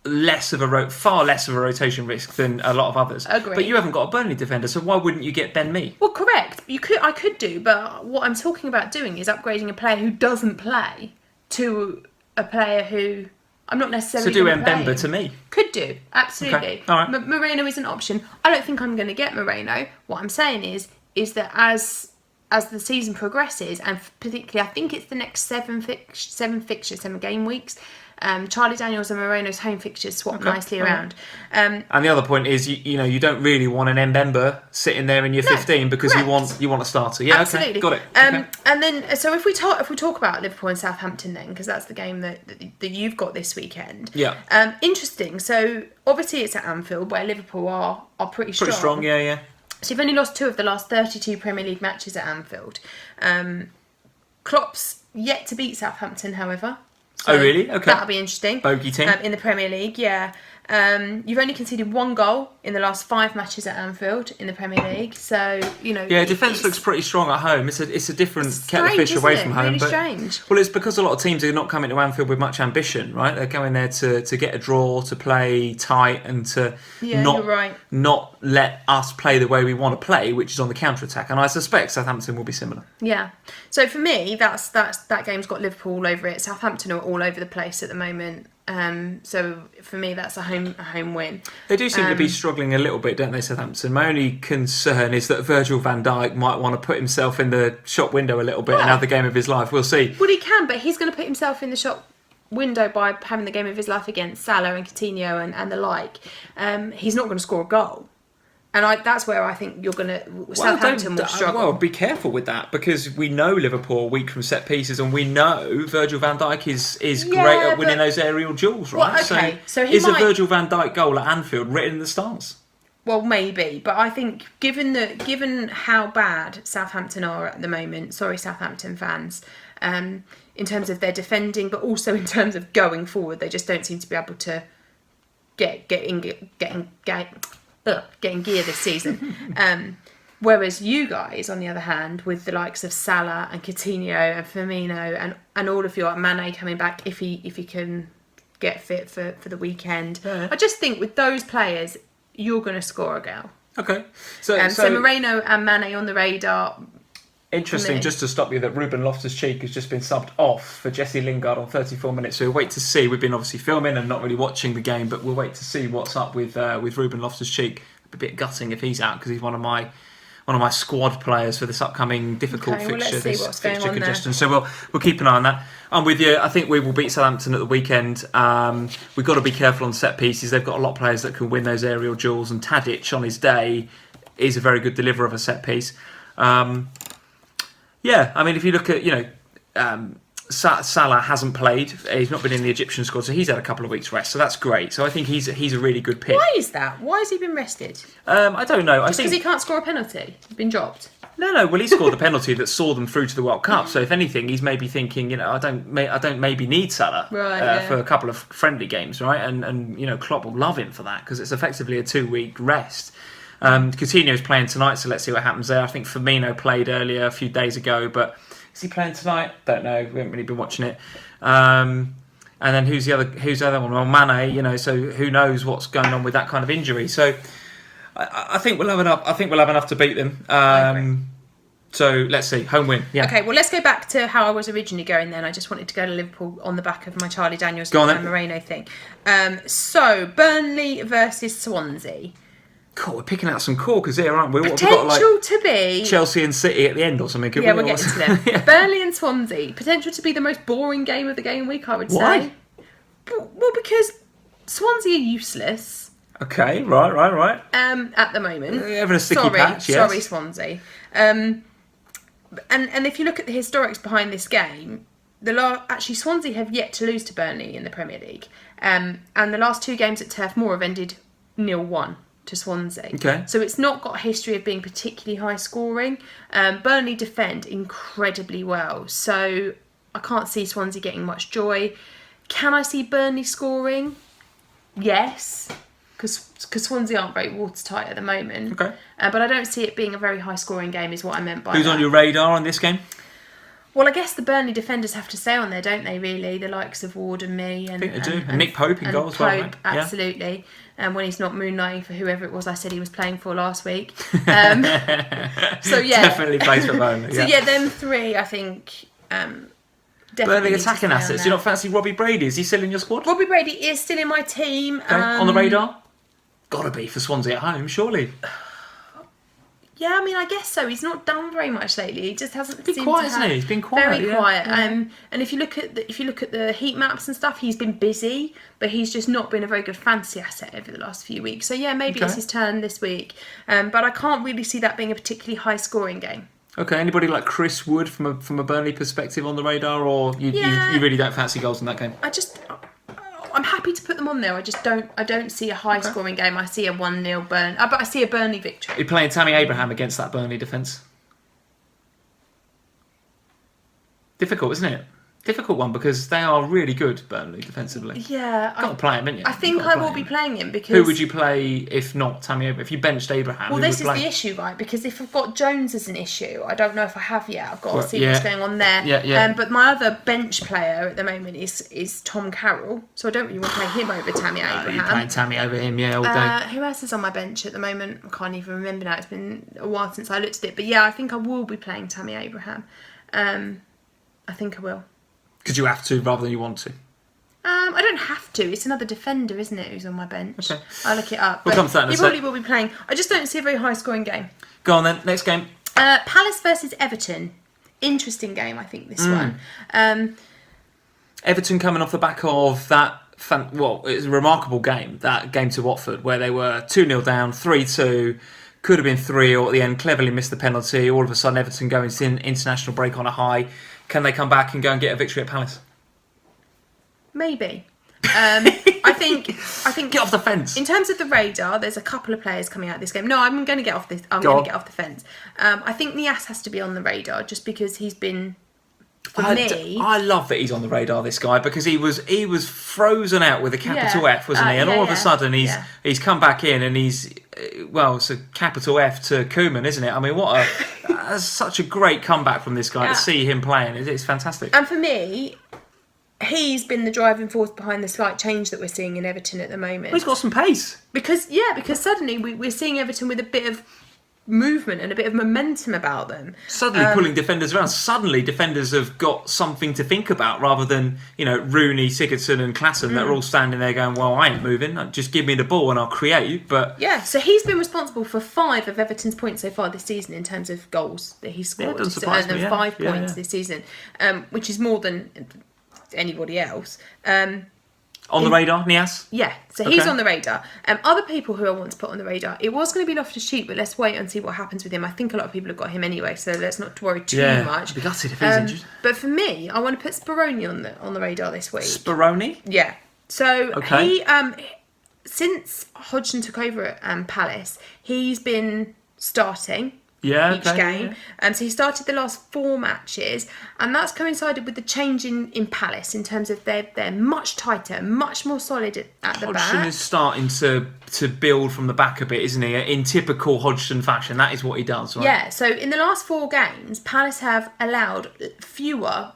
S1: far less of a rotation risk than a lot of others.
S2: Agreed.
S1: But you haven't got a Burnley defender, so why wouldn't you get Ben Mee?
S2: Well, correct. I could do, but what I'm talking about doing is upgrading a player who doesn't play to a player who I'm not necessarily.
S1: So do Mbemba to me.
S2: Could do, absolutely.
S1: Okay. All right.
S2: But Moreno is an option. I don't think I'm going to get Moreno. What I'm saying is that as the season progresses, and particularly I think it's the next 7 game weeks. Charlie Daniels and Moreno's home fixtures swap nicely around.
S1: And the other point is, you don't really want an Mbemba sitting there in your 15 because
S2: correct.
S1: you want a starter. Yeah,
S2: absolutely.
S1: Okay, got it.
S2: Okay. And then, so if we talk about Liverpool and Southampton, then, because that's the game that you've got this weekend.
S1: Yeah.
S2: Interesting. So obviously it's at Anfield, where Liverpool are pretty strong.
S1: Pretty strong. Yeah.
S2: So you've only lost 2 of the last 32 Premier League matches at Anfield. Klopp's yet to beat Southampton, however. So
S1: oh, really? Okay.
S2: That'll be interesting.
S1: Bogey team.
S2: In the Premier League, yeah. You've only conceded 1 goal in the last 5 matches at Anfield in the Premier League. So,
S1: Yeah, defence looks pretty strong at home. It's a different kettle of fish away from home.
S2: Really strange.
S1: Well, it's because a lot of teams are not coming to Anfield with much ambition, right? They're going there to get a draw, to play tight, and to not let us play the way we want to play, which is on the counter-attack. And I suspect Southampton will be similar.
S2: Yeah. So for me, that game's got Liverpool all over it. Southampton are all over the place at the moment. So for me, that's a home win.
S1: They do seem to be struggling a little bit, don't they, Southampton? My only concern is that Virgil van Dijk might want to put himself in the shop window a little bit and have the game of his life. We'll see.
S2: Well, he can, but he's going to put himself in the shop window by having the game of his life against Salah and Coutinho and the like. He's not going to score a goal. And that's where I think you're going to... Southampton will struggle.
S1: Well, be careful with that, because we know Liverpool are weak from set pieces, and we know Virgil van Dijk is great at winning those aerial duels, right?
S2: Well, okay. So
S1: is a Virgil van Dijk goal at Anfield written in the stars?
S2: Well, maybe, but I think given how bad Southampton are at the moment, sorry, Southampton fans, in terms of their defending, but also in terms of going forward, they just don't seem to be able to getting gear this season. Whereas you guys, on the other hand, with the likes of Salah and Coutinho and Firmino and all of your Mane coming back if he can get fit for the weekend, I just think with those players, you're going to score a goal.
S1: Okay.
S2: So Moreno and Mane on the radar.
S1: Interesting, just to stop you, that Ruben Loftus-Cheek has just been subbed off for Jesse Lingard on 34 minutes. So we'll wait to see. We've been obviously filming and not really watching the game, but we'll wait to see what's up with Ruben Loftus-Cheek. A bit gutting if he's out, because he's one of my squad players for this upcoming difficult fixture.
S2: Let's see what's going on
S1: congestion. There. So we'll keep an eye on that. I'm with you. I think we will beat Southampton at the weekend. We've got to be careful on set pieces. They've got a lot of players that can win those aerial duels, and Tadic on his day is a very good deliverer of a set piece. Yeah, I mean, if you look at, Salah hasn't played. He's not been in the Egyptian squad, so he's had a couple of weeks rest. So that's great. So I think he's a really good pick.
S2: Why is that? Why has he been rested?
S1: I don't know.
S2: Just because he can't score a penalty? He's been dropped?
S1: No. Well, he scored the penalty that saw them through to the World Cup. So if anything, he's maybe thinking, I don't maybe need Salah for a couple of friendly games, right? And Klopp will love him for that, because it's effectively a 2-week rest. Coutinho's playing tonight, so let's see what happens there. I think Firmino played earlier a few days ago, but is he playing tonight? Don't know. We haven't really been watching it. And then who's the other one? Well, Mane. So who knows what's going on with that kind of injury? So I think we'll have enough. I think we'll have enough to beat them. So let's see. Home win. Yeah.
S2: Okay. Well, let's go back to how I was originally going. Then I just wanted to go to Liverpool on the back of my Charlie Daniels and Moreno thing. So Burnley versus Swansea.
S1: Cool, we're picking out some corkers here, aren't we?
S2: Potential to be
S1: Chelsea and City at the end or something.
S2: We're getting to them. Yeah. Burnley and Swansea. Potential to be the most boring game of the game week, I would say.
S1: Why?
S2: Well, because Swansea are useless.
S1: Okay, right.
S2: At the moment,
S1: having a sticky patch. Yes.
S2: Sorry, Swansea. And if you look at the historics behind this game, actually Swansea have yet to lose to Burnley in the Premier League, and the last 2 games at Turf Moor have ended 0-1. To Swansea.
S1: Okay.
S2: So it's not got a history of being particularly high scoring. Burnley defend incredibly well. So I can't see Swansea getting much joy. Can I see Burnley scoring? Yes. Because Swansea aren't very watertight at the moment.
S1: Okay.
S2: But I don't see it being a very high scoring game is what I meant by
S1: Who's
S2: that.
S1: on your radar on this game?
S2: Well, I guess the Burnley defenders have to stay on there, don't they, really? The likes of Ward and me.
S1: I think they do. And Nick Pope in goal as well, right?
S2: Absolutely. And when he's not moonlighting for whoever it was I said he was playing for last week. So, yeah.
S1: Definitely plays for Burnley.
S2: So, them 3, I think, definitely.
S1: Burnley attacking assets. Do you not fancy Robbie Brady? Is he still in your squad?
S2: Robbie Brady is still in my team.
S1: Okay. On the radar? Gotta be for Swansea at home, surely.
S2: Yeah, I mean, I guess so. He's not done very much lately. He just hasn't
S1: been
S2: seemed
S1: quiet,
S2: to
S1: hasn't
S2: have
S1: he? He's been quiet.
S2: Very quiet. And if you look at the heat maps and stuff, he's been busy, but he's just not been a very good fantasy asset over the last few weeks. So yeah, maybe it's his turn this week. But I can't really see that being a particularly high scoring game.
S1: Okay, anybody like Chris Wood from a Burnley perspective on the radar, or you really don't fancy goals in that game?
S2: I'm happy to put them on there. I don't see a high scoring game. I see a 1-0 Burnley. But I see a Burnley victory.
S1: You're playing Tammy Abraham against that Burnley defence. Difficult, isn't it? Difficult one, because they are really good, Burnley, defensively.
S2: Yeah.
S1: Got to play him, haven't you?
S2: I think I will be playing him because...
S1: Who would you play if not Tammy Abraham? If you benched Abraham,
S2: well, this is the issue, right? Because if I've got Jones as an issue, I don't know if I have yet. I've got to see what's going on there.
S1: Yeah.
S2: But my other bench player at the moment is Tom Carroll, so I don't really want to play him over Tammy Abraham.
S1: You're playing Tammy over him, all day.
S2: Who else is on my bench at the moment? I can't even remember now. It's been a while since I looked at it. But yeah, I think I will be playing Tammy Abraham. I think I will.
S1: Because you have to rather than you want to.
S2: I don't have to. It's another defender, isn't it, who's on my bench?
S1: Okay.
S2: I'll look it up.
S1: We'll come to that in a
S2: he
S1: sec.
S2: probably will be playing. I just don't see a very high-scoring game.
S1: Go on then. Next game.
S2: Palace versus Everton. Interesting game, I think, this one.
S1: Everton coming off the back of that, it was a remarkable game, that game to Watford, where they were 2-0 down, 3-2, could have been 3-0 at the end, cleverly missed the penalty. All of a sudden, Everton going to international break on a high. Can they come back and go and get a victory at Palace?
S2: Maybe. I think
S1: Get off the fence.
S2: in terms of the radar, there's a couple of players coming out of this game. No, I'm going to get off this. I'm going to get off the fence. I think Nias has to be on the radar just because he's been, for me.
S1: I love that he's on the radar, this guy, because he was frozen out with a capital F, wasn't he? And all of a sudden he's come back in and he's, it's a capital F to Koeman, isn't it? I mean, that's such a great comeback from this guy to see him playing. It's fantastic.
S2: And for me, he's been the driving force behind the slight change that we're seeing in Everton at the moment.
S1: Well, he's got some pace.
S2: Because suddenly we're seeing Everton with a bit of movement and a bit of momentum about them.
S1: Suddenly pulling defenders around. Suddenly defenders have got something to think about rather than, Rooney, Sigurdsson and Klassen that are all standing there going, well, I ain't moving. Just give me the ball and I'll create. But
S2: yeah, so he's been responsible for 5 of Everton's points so far this season in terms of goals that he's scored.
S1: Doesn't surprise me,
S2: 5 points this season, which is more than anybody else.
S1: On the radar, Nias?
S2: Yeah, so he's on the radar. Other people who I want to put on the radar, it was going to be Loftus-Cheek, but let's wait and see what happens with him. I think a lot of people have got him anyway, so let's not worry too much.
S1: I'd be gutted if he's injured.
S2: But for me, I want to put Speroni on the radar this week.
S1: Speroni?
S2: Yeah. So he, since Hodgson took over at Palace, he's been starting each game. So he started the last 4 matches, and that's coincided with the change in Palace in terms of they're much tighter, much more solid at the back.
S1: Hodgson is starting to build from the back a bit, isn't he? In typical Hodgson fashion, that is what he does, right?
S2: Yeah, so in the last 4 games, Palace have allowed fewer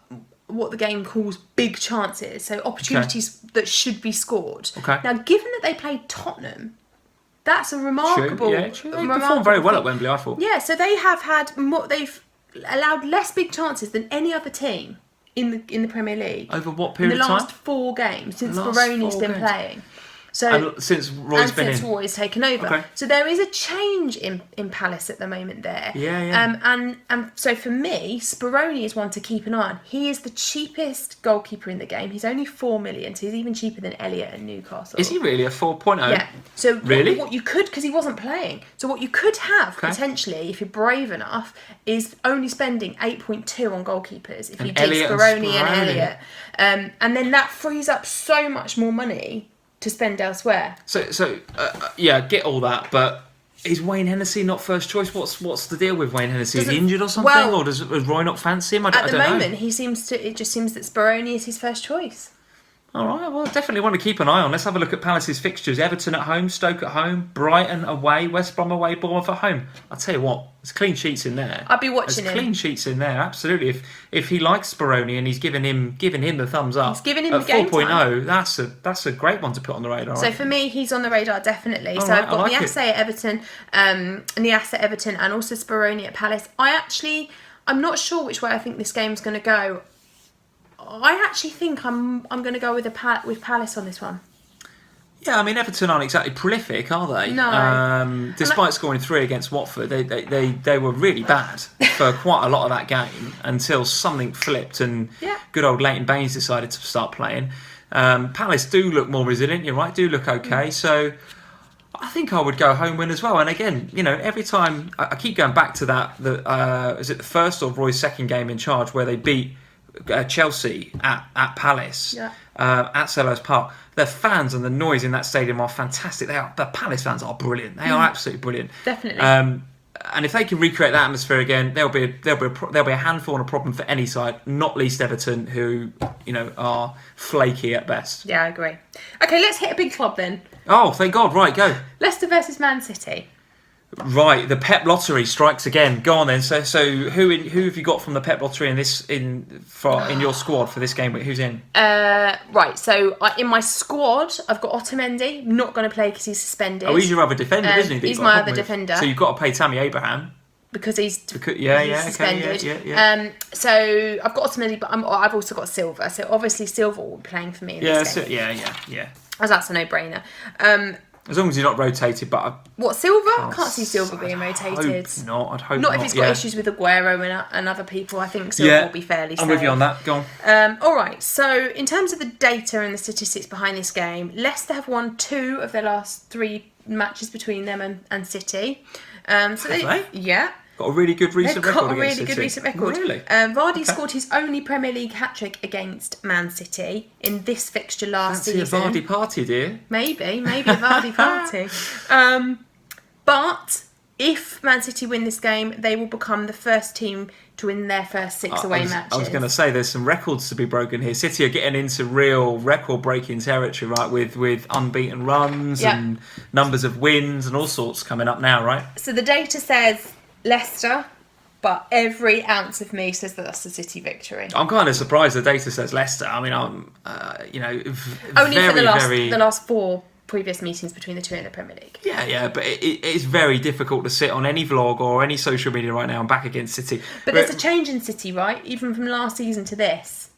S2: what the game calls big chances, so opportunities that should be scored. Now, given that they played Tottenham, that's a remarkable.
S1: True. They performed very well at Wembley, I thought.
S2: Yeah, so they have had more. They've allowed less big chances than any other team in the Premier League.
S1: Over what period
S2: of time? In the last 4 games since Baroni's been playing. So
S1: and since Roy's been
S2: since Roy's taken over. So there is a change in Palace at the moment there. And so for me, Speroni is one to keep an eye on. He is the cheapest goalkeeper in the game. He's only 4 million, so he's even cheaper than Elliott and Newcastle.
S1: Is he really a 4.0?
S2: Yeah. So
S1: really,
S2: what you could, because he wasn't playing, so what you could have potentially, if you're brave enough, is only spending 8.2 on goalkeepers if you did Speroni and Elliott, and then that frees up so much more money to spend elsewhere.
S1: So get all that, but is Wayne Hennessy not first choice? What's the deal with Wayne Hennessy? Is he injured or something, or does Roy not fancy him? I don't know.
S2: At the moment, it just seems that Speroni is his first choice.
S1: All right, well, definitely want to keep an eye on. Let's have a look at Palace's fixtures. Everton at home, Stoke at home, Brighton away, West Brom away, Bournemouth at home. I'll tell you what, there's clean sheets in there.
S2: I'll be watching
S1: There's
S2: him.
S1: Clean sheets in there, absolutely. If he likes Speroni and he's giving him the thumbs up,
S2: he's giving him
S1: at
S2: the game
S1: 4.0, that's a great one to put on the radar.
S2: So for me, he's on the radar definitely.
S1: All
S2: so
S1: right,
S2: I've got
S1: like
S2: Nias at Everton, and also Speroni at Palace. I'm not sure which way I think this game's going to go. I actually think I'm going to go with Palace on this one.
S1: Yeah, I mean Everton aren't exactly prolific, are they?
S2: No.
S1: Despite scoring 3 against Watford, they were really bad for quite a lot of that game until something flipped and good old Leighton Baines decided to start playing. Palace do look more resilient. You're right, do look okay. So I think I would go home win as well. And again, every time I keep going back to that. Is it the first or Roy's second game in charge where they beat Chelsea at Palace at Selhurst Park? The fans and the noise in that stadium are fantastic. The Palace fans are brilliant. They are absolutely brilliant.
S2: Definitely.
S1: And if they can recreate that atmosphere again, there'll be a handful and a problem for any side, not least Everton, who are flaky at best.
S2: Yeah, I agree. Okay, let's hit a big club then.
S1: Oh, thank God! Right, go.
S2: Leicester versus Man City.
S1: Right, the Pep lottery strikes again. Go on then. So who have you got from the Pep lottery in your squad for this game? Who's in?
S2: Right. So in my squad, I've got Otamendi. Not going to play because he's suspended.
S1: Oh, he's your other defender, isn't he?
S2: He's my other defender.
S1: So you've got to pay Tammy Abraham.
S2: because he's
S1: suspended. Yeah.
S2: So I've got Otamendi, but I've also got Silva. So obviously Silva will be playing for me in this game.
S1: Yeah.
S2: As that's a no-brainer.
S1: As long as you're not rotated, but
S2: what, Silva? I can't see Silva being rotated.
S1: I'd hope not.
S2: Not if he's got issues with Aguero and other people. I think Silva will be fairly safe.
S1: I'm with you on that. Go on.
S2: All right. So in terms of the data and the statistics behind this game, Leicester have won 2 of their last 3 matches between them and City.
S1: Have they?
S2: Yeah.
S1: Got a really good recent record.
S2: Got a really good recent record.
S1: Really?
S2: Vardy scored his only Premier League hat-trick against Man City in this fixture last season.
S1: Fancy a Vardy party, dear.
S2: Maybe a Vardy party. But if Man City win this game, they will become the first team to win their first 6 away matches.
S1: I was going to say, there's some records to be broken here. City are getting into real record-breaking territory, right, with unbeaten runs and numbers of wins and all sorts coming up now, right?
S2: So the data says Leicester, but every ounce of me says that that's a City victory.
S1: I'm kind of surprised the data says Leicester. I mean, I'm,
S2: only for the last 4 previous meetings between the 2 in the Premier League.
S1: Yeah, but it's very difficult to sit on any vlog or any social media right now and back against City.
S2: But there's a change in City, right? Even from last season to this.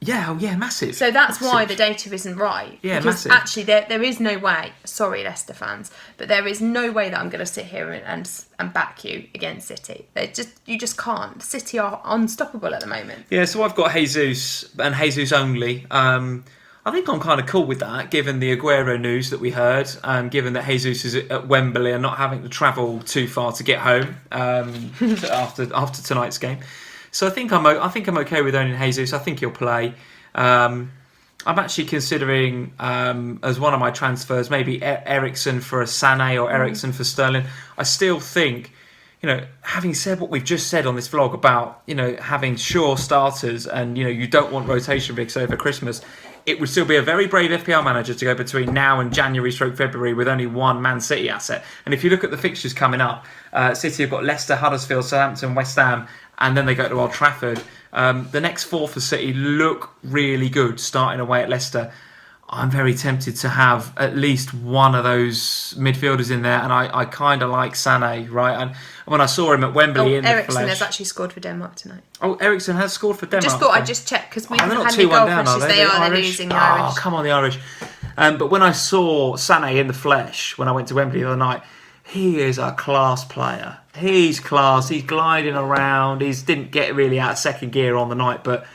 S1: Yeah, massive.
S2: So that's why the data isn't right.
S1: Yeah,
S2: because
S1: massive.
S2: Actually, there is no way. Sorry, Leicester fans, but there is no way that I'm going to sit here and back you against City. You just can't. City are unstoppable at the moment.
S1: Yeah, so I've got Jesus and Jesus only. I think I'm kind of cool with that, given the Aguero news that we heard, given that Jesus is at Wembley and not having to travel too far to get home after tonight's game. So I think I'm okay with owning Jesus. I think he'll play. I'm actually considering as one of my transfers maybe Eriksen for a Sané or Eriksen for Sterling. I still think, having said what we've just said on this vlog about having sure starters and you don't want rotation rigs over Christmas, it would still be a very brave FPL manager to go between now and January/February with only one Man City asset. And if you look at the fixtures coming up, City have got Leicester, Huddersfield, Southampton, West Ham, and then they go to Old Trafford. The next 4 for City look really good, starting away at Leicester. I'm very tempted to have at least one of those midfielders in there, and I kind of like Sané, right? And when I saw him at Wembley in the flesh...
S2: Eriksen has actually scored for Denmark tonight.
S1: Oh, Eriksen has scored for Denmark.
S2: Just thought I'd just check, because we haven't had any goal flashes. They're losing the Irish.
S1: Oh, come on, the Irish. But when I saw Sané in the flesh, when I went to Wembley the other night, he is a class player. He's class. He's gliding around. He didn't get really out of second gear on the night, but...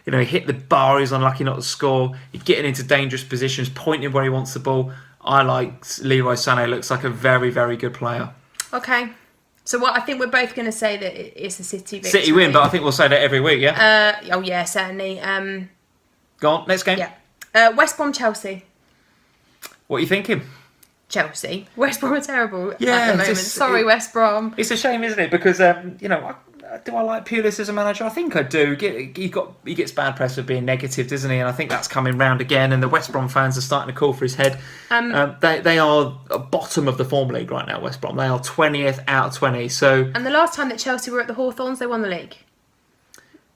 S1: he hit the bar, he's unlucky not to score. He's getting into dangerous positions, pointing where he wants the ball. I like Leroy Sané, looks like a very, very good player.
S2: Okay. So I think we're both going to say that it's a City victory.
S1: City win, but I think we'll say that every week, yeah?
S2: Yeah, certainly.
S1: Go on, next game.
S2: Yeah. West Brom, Chelsea.
S1: What are you thinking?
S2: Chelsea. West Brom are terrible at the
S1: Yeah,
S2: moment. Sorry, West Brom.
S1: It's a shame, isn't it? Because, do I like Pulis as a manager? I think I do. He gets bad press for being negative, doesn't he? And I think that's coming round again. And the West Brom fans are starting to call for his head. They are at bottom of the form league right now, West Brom. They are 20th out of 20. And
S2: the last time that Chelsea were at the Hawthorns, they won the league.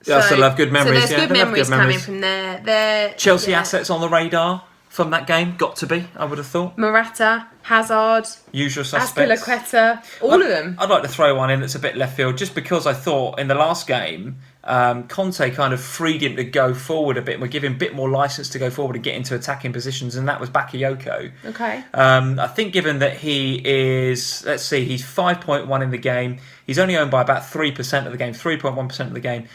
S1: I still have good memories.
S2: So there's good memories coming from there.
S1: Chelsea assets on the radar from that game, got to be, I would have thought.
S2: Morata, Hazard,
S1: usual suspects.
S2: Azpilicueta, all of them.
S1: I'd like to throw one in that's a bit left field, just because I thought in the last game, Conte kind of freed him to go forward a bit. We're giving him a bit more licence to go forward and get into attacking positions, and that was Bakayoko.
S2: Okay.
S1: I think given that he is, he's 5.1 in the game, he's only owned by about 3% of the game, 3.1% of the game.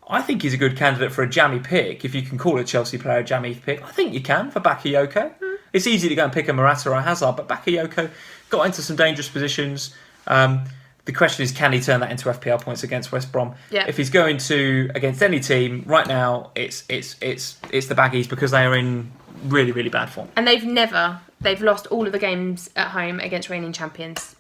S1: I think he's a good candidate for a jammy pick, if you can call a Chelsea player a jammy pick. I think you can for Bakayoko. It's easy to go and pick a Morata or a Hazard, but Bakayoko got into some dangerous positions. The question is, can he turn that into FPL points against West Brom?
S2: Yeah.
S1: If he's going to against any team right now, it's the Baggies, because they are in really, really bad form.
S2: And they've lost all of the games at home against reigning champions.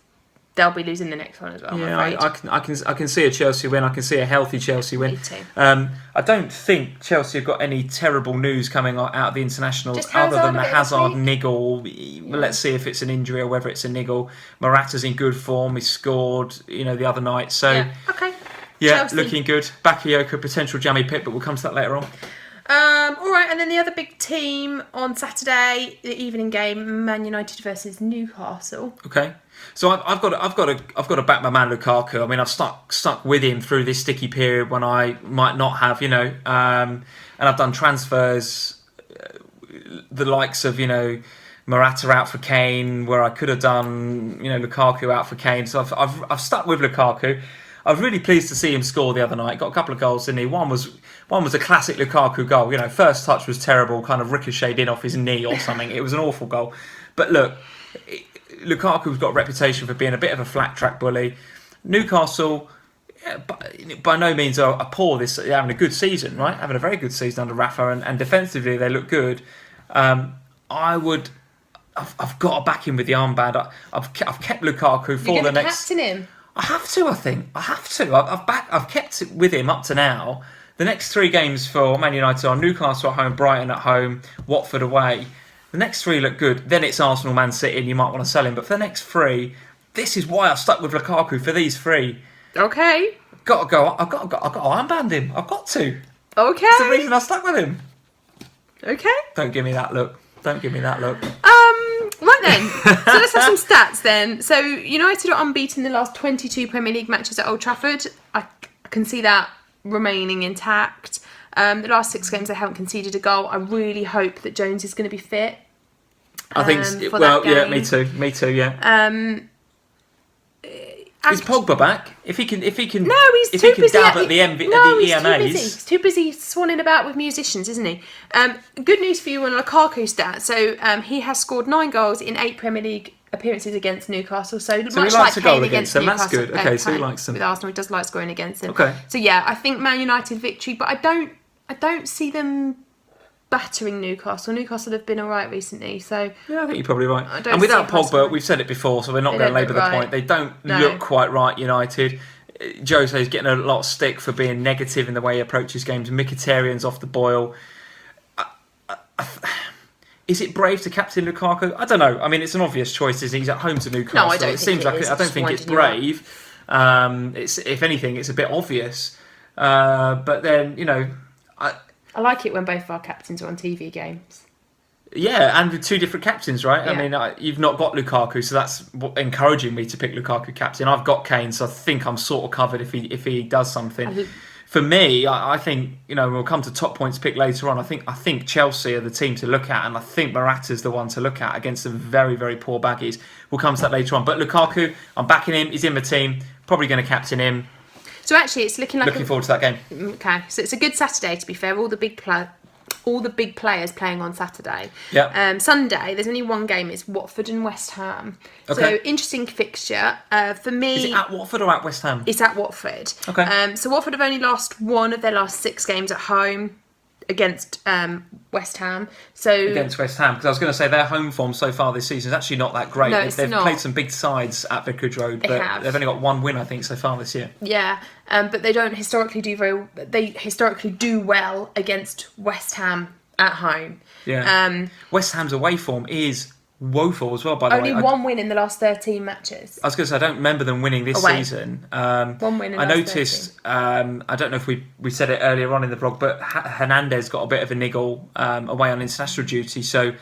S2: They'll be losing the next one as well.
S1: Yeah, I can see a Chelsea win. I can see a healthy Chelsea win.
S2: Me too.
S1: I don't think Chelsea have got any terrible news coming out of the internationals
S2: Just
S1: other than the
S2: Hazard
S1: Hazard niggle. Yeah. Let's see if it's an injury or whether it's a niggle. Morata's in good form. He scored, the other night. So
S2: yeah. Okay.
S1: yeah,
S2: Chelsea.
S1: looking good. Bakayoko, potential jammy pick, but we'll come to that later on.
S2: All right, and then the other big team on Saturday, the evening game, Man United versus Newcastle.
S1: Okay, so I've got to back my man Lukaku. I mean, I've stuck with him through this sticky period when I might not have, and I've done transfers, the likes of Morata out for Kane, where I could have done Lukaku out for Kane. So I've stuck with Lukaku. I was really pleased to see him score the other night. Got a couple of goals, didn't he? One was a classic Lukaku goal. First touch was terrible, kind of ricocheted in off his knee or something. It was an awful goal. But look, Lukaku's got a reputation for being a bit of a flat track bully. Newcastle, by no means are poor. They're having a good season, right? Having a very good season under Rafa, and defensively they look good. I've got to back him with the armband. I've kept Lukaku for
S2: You're
S1: the
S2: gonna
S1: next.
S2: captain him.
S1: I have to. I think I have to. I've kept it with him up to now. The next 3 games for Man United are Newcastle at home, Brighton at home, Watford away. The next 3 look good. Then it's Arsenal, Man City, and you might want to sell him. But for the next 3, this is why I've stuck with Lukaku for these 3.
S2: Okay.
S1: Got to go. I've got to armband him. I've got to.
S2: Okay.
S1: That's the reason I stuck with him.
S2: Okay.
S1: Don't give me that look.
S2: Right then, so let's have some stats then. So United are unbeaten in the last 22 Premier League matches at Old Trafford. I can see that remaining intact. The last 6 games they haven't conceded a goal. I really hope that Jones is going to be fit.
S1: I think, yeah, me too, yeah. Is Pogba back? If he can,
S2: no, he's
S1: if
S2: too
S1: he can
S2: busy.
S1: dab at the EMAs.
S2: He's too busy swanning about with musicians, isn't he? Good news for you on Lukaku stats. So he has scored 9 goals in 8 Premier League appearances against Newcastle. So much
S1: he likes
S2: like
S1: to goal
S2: Kane
S1: against them. That's
S2: Newcastle,
S1: good. Okay, so he likes them.
S2: With Arsenal, he does like scoring against them.
S1: Okay.
S2: So yeah, I think Man United victory, but I don't see them battering Newcastle. Newcastle have been alright recently, so
S1: yeah, I think you're probably right. And without Pogba, we've said it before, so we're not going to labour the point. They don't look quite right, United. Jose's getting a lot of stick for being negative in the way he approaches games. Mkhitaryan's off the boil. Is it brave to captain Lukaku? I don't know. I mean, it's an obvious choice, isn't it? He's at home to Newcastle.
S2: No, I don't think it is.
S1: I don't think it's brave. It's, if anything, it's a bit obvious. But then,
S2: I like it when both of our captains are on TV games.
S1: Yeah, and with 2 different captains, right?
S2: Yeah.
S1: I mean, you've not got Lukaku, so that's encouraging me to pick Lukaku captain. I've got Kane, so I think I'm sort of covered if he does something. For me, I think we'll come to top points pick later on. I think Chelsea are the team to look at, and I think Morata's the one to look at against some very, very poor baggies. We'll come to that later on. But Lukaku, I'm backing him. He's in my team. Probably going to captain him.
S2: So actually, it's looking
S1: forward to that game.
S2: Okay, so it's a good Saturday. To be fair, all the big players playing on Saturday.
S1: Yeah.
S2: Sunday, there's only one game. It's Watford and West Ham.
S1: Okay.
S2: So interesting fixture for me.
S1: Is it at Watford or at West Ham?
S2: It's at Watford.
S1: Okay.
S2: So Watford have only lost 1 of their last 6 games at home against West Ham. So
S1: against West Ham, because I was going to say their home form so far this season is actually not that great.
S2: No,
S1: They've played some big sides at Vicarage Road, but they've only got 1 win, I think, so far this year.
S2: Yeah, but they don't historically do They historically do well against West Ham at home.
S1: Yeah. West Ham's away form is woeful as well, by the way.
S2: Only 1 win in the last 13 matches.
S1: I was going to say, I don't remember them winning this season.
S2: 1 win in the
S1: I
S2: last
S1: noticed, I don't know if we said it earlier on in the vlog, but Hernandez got a bit of a niggle away on international duty, so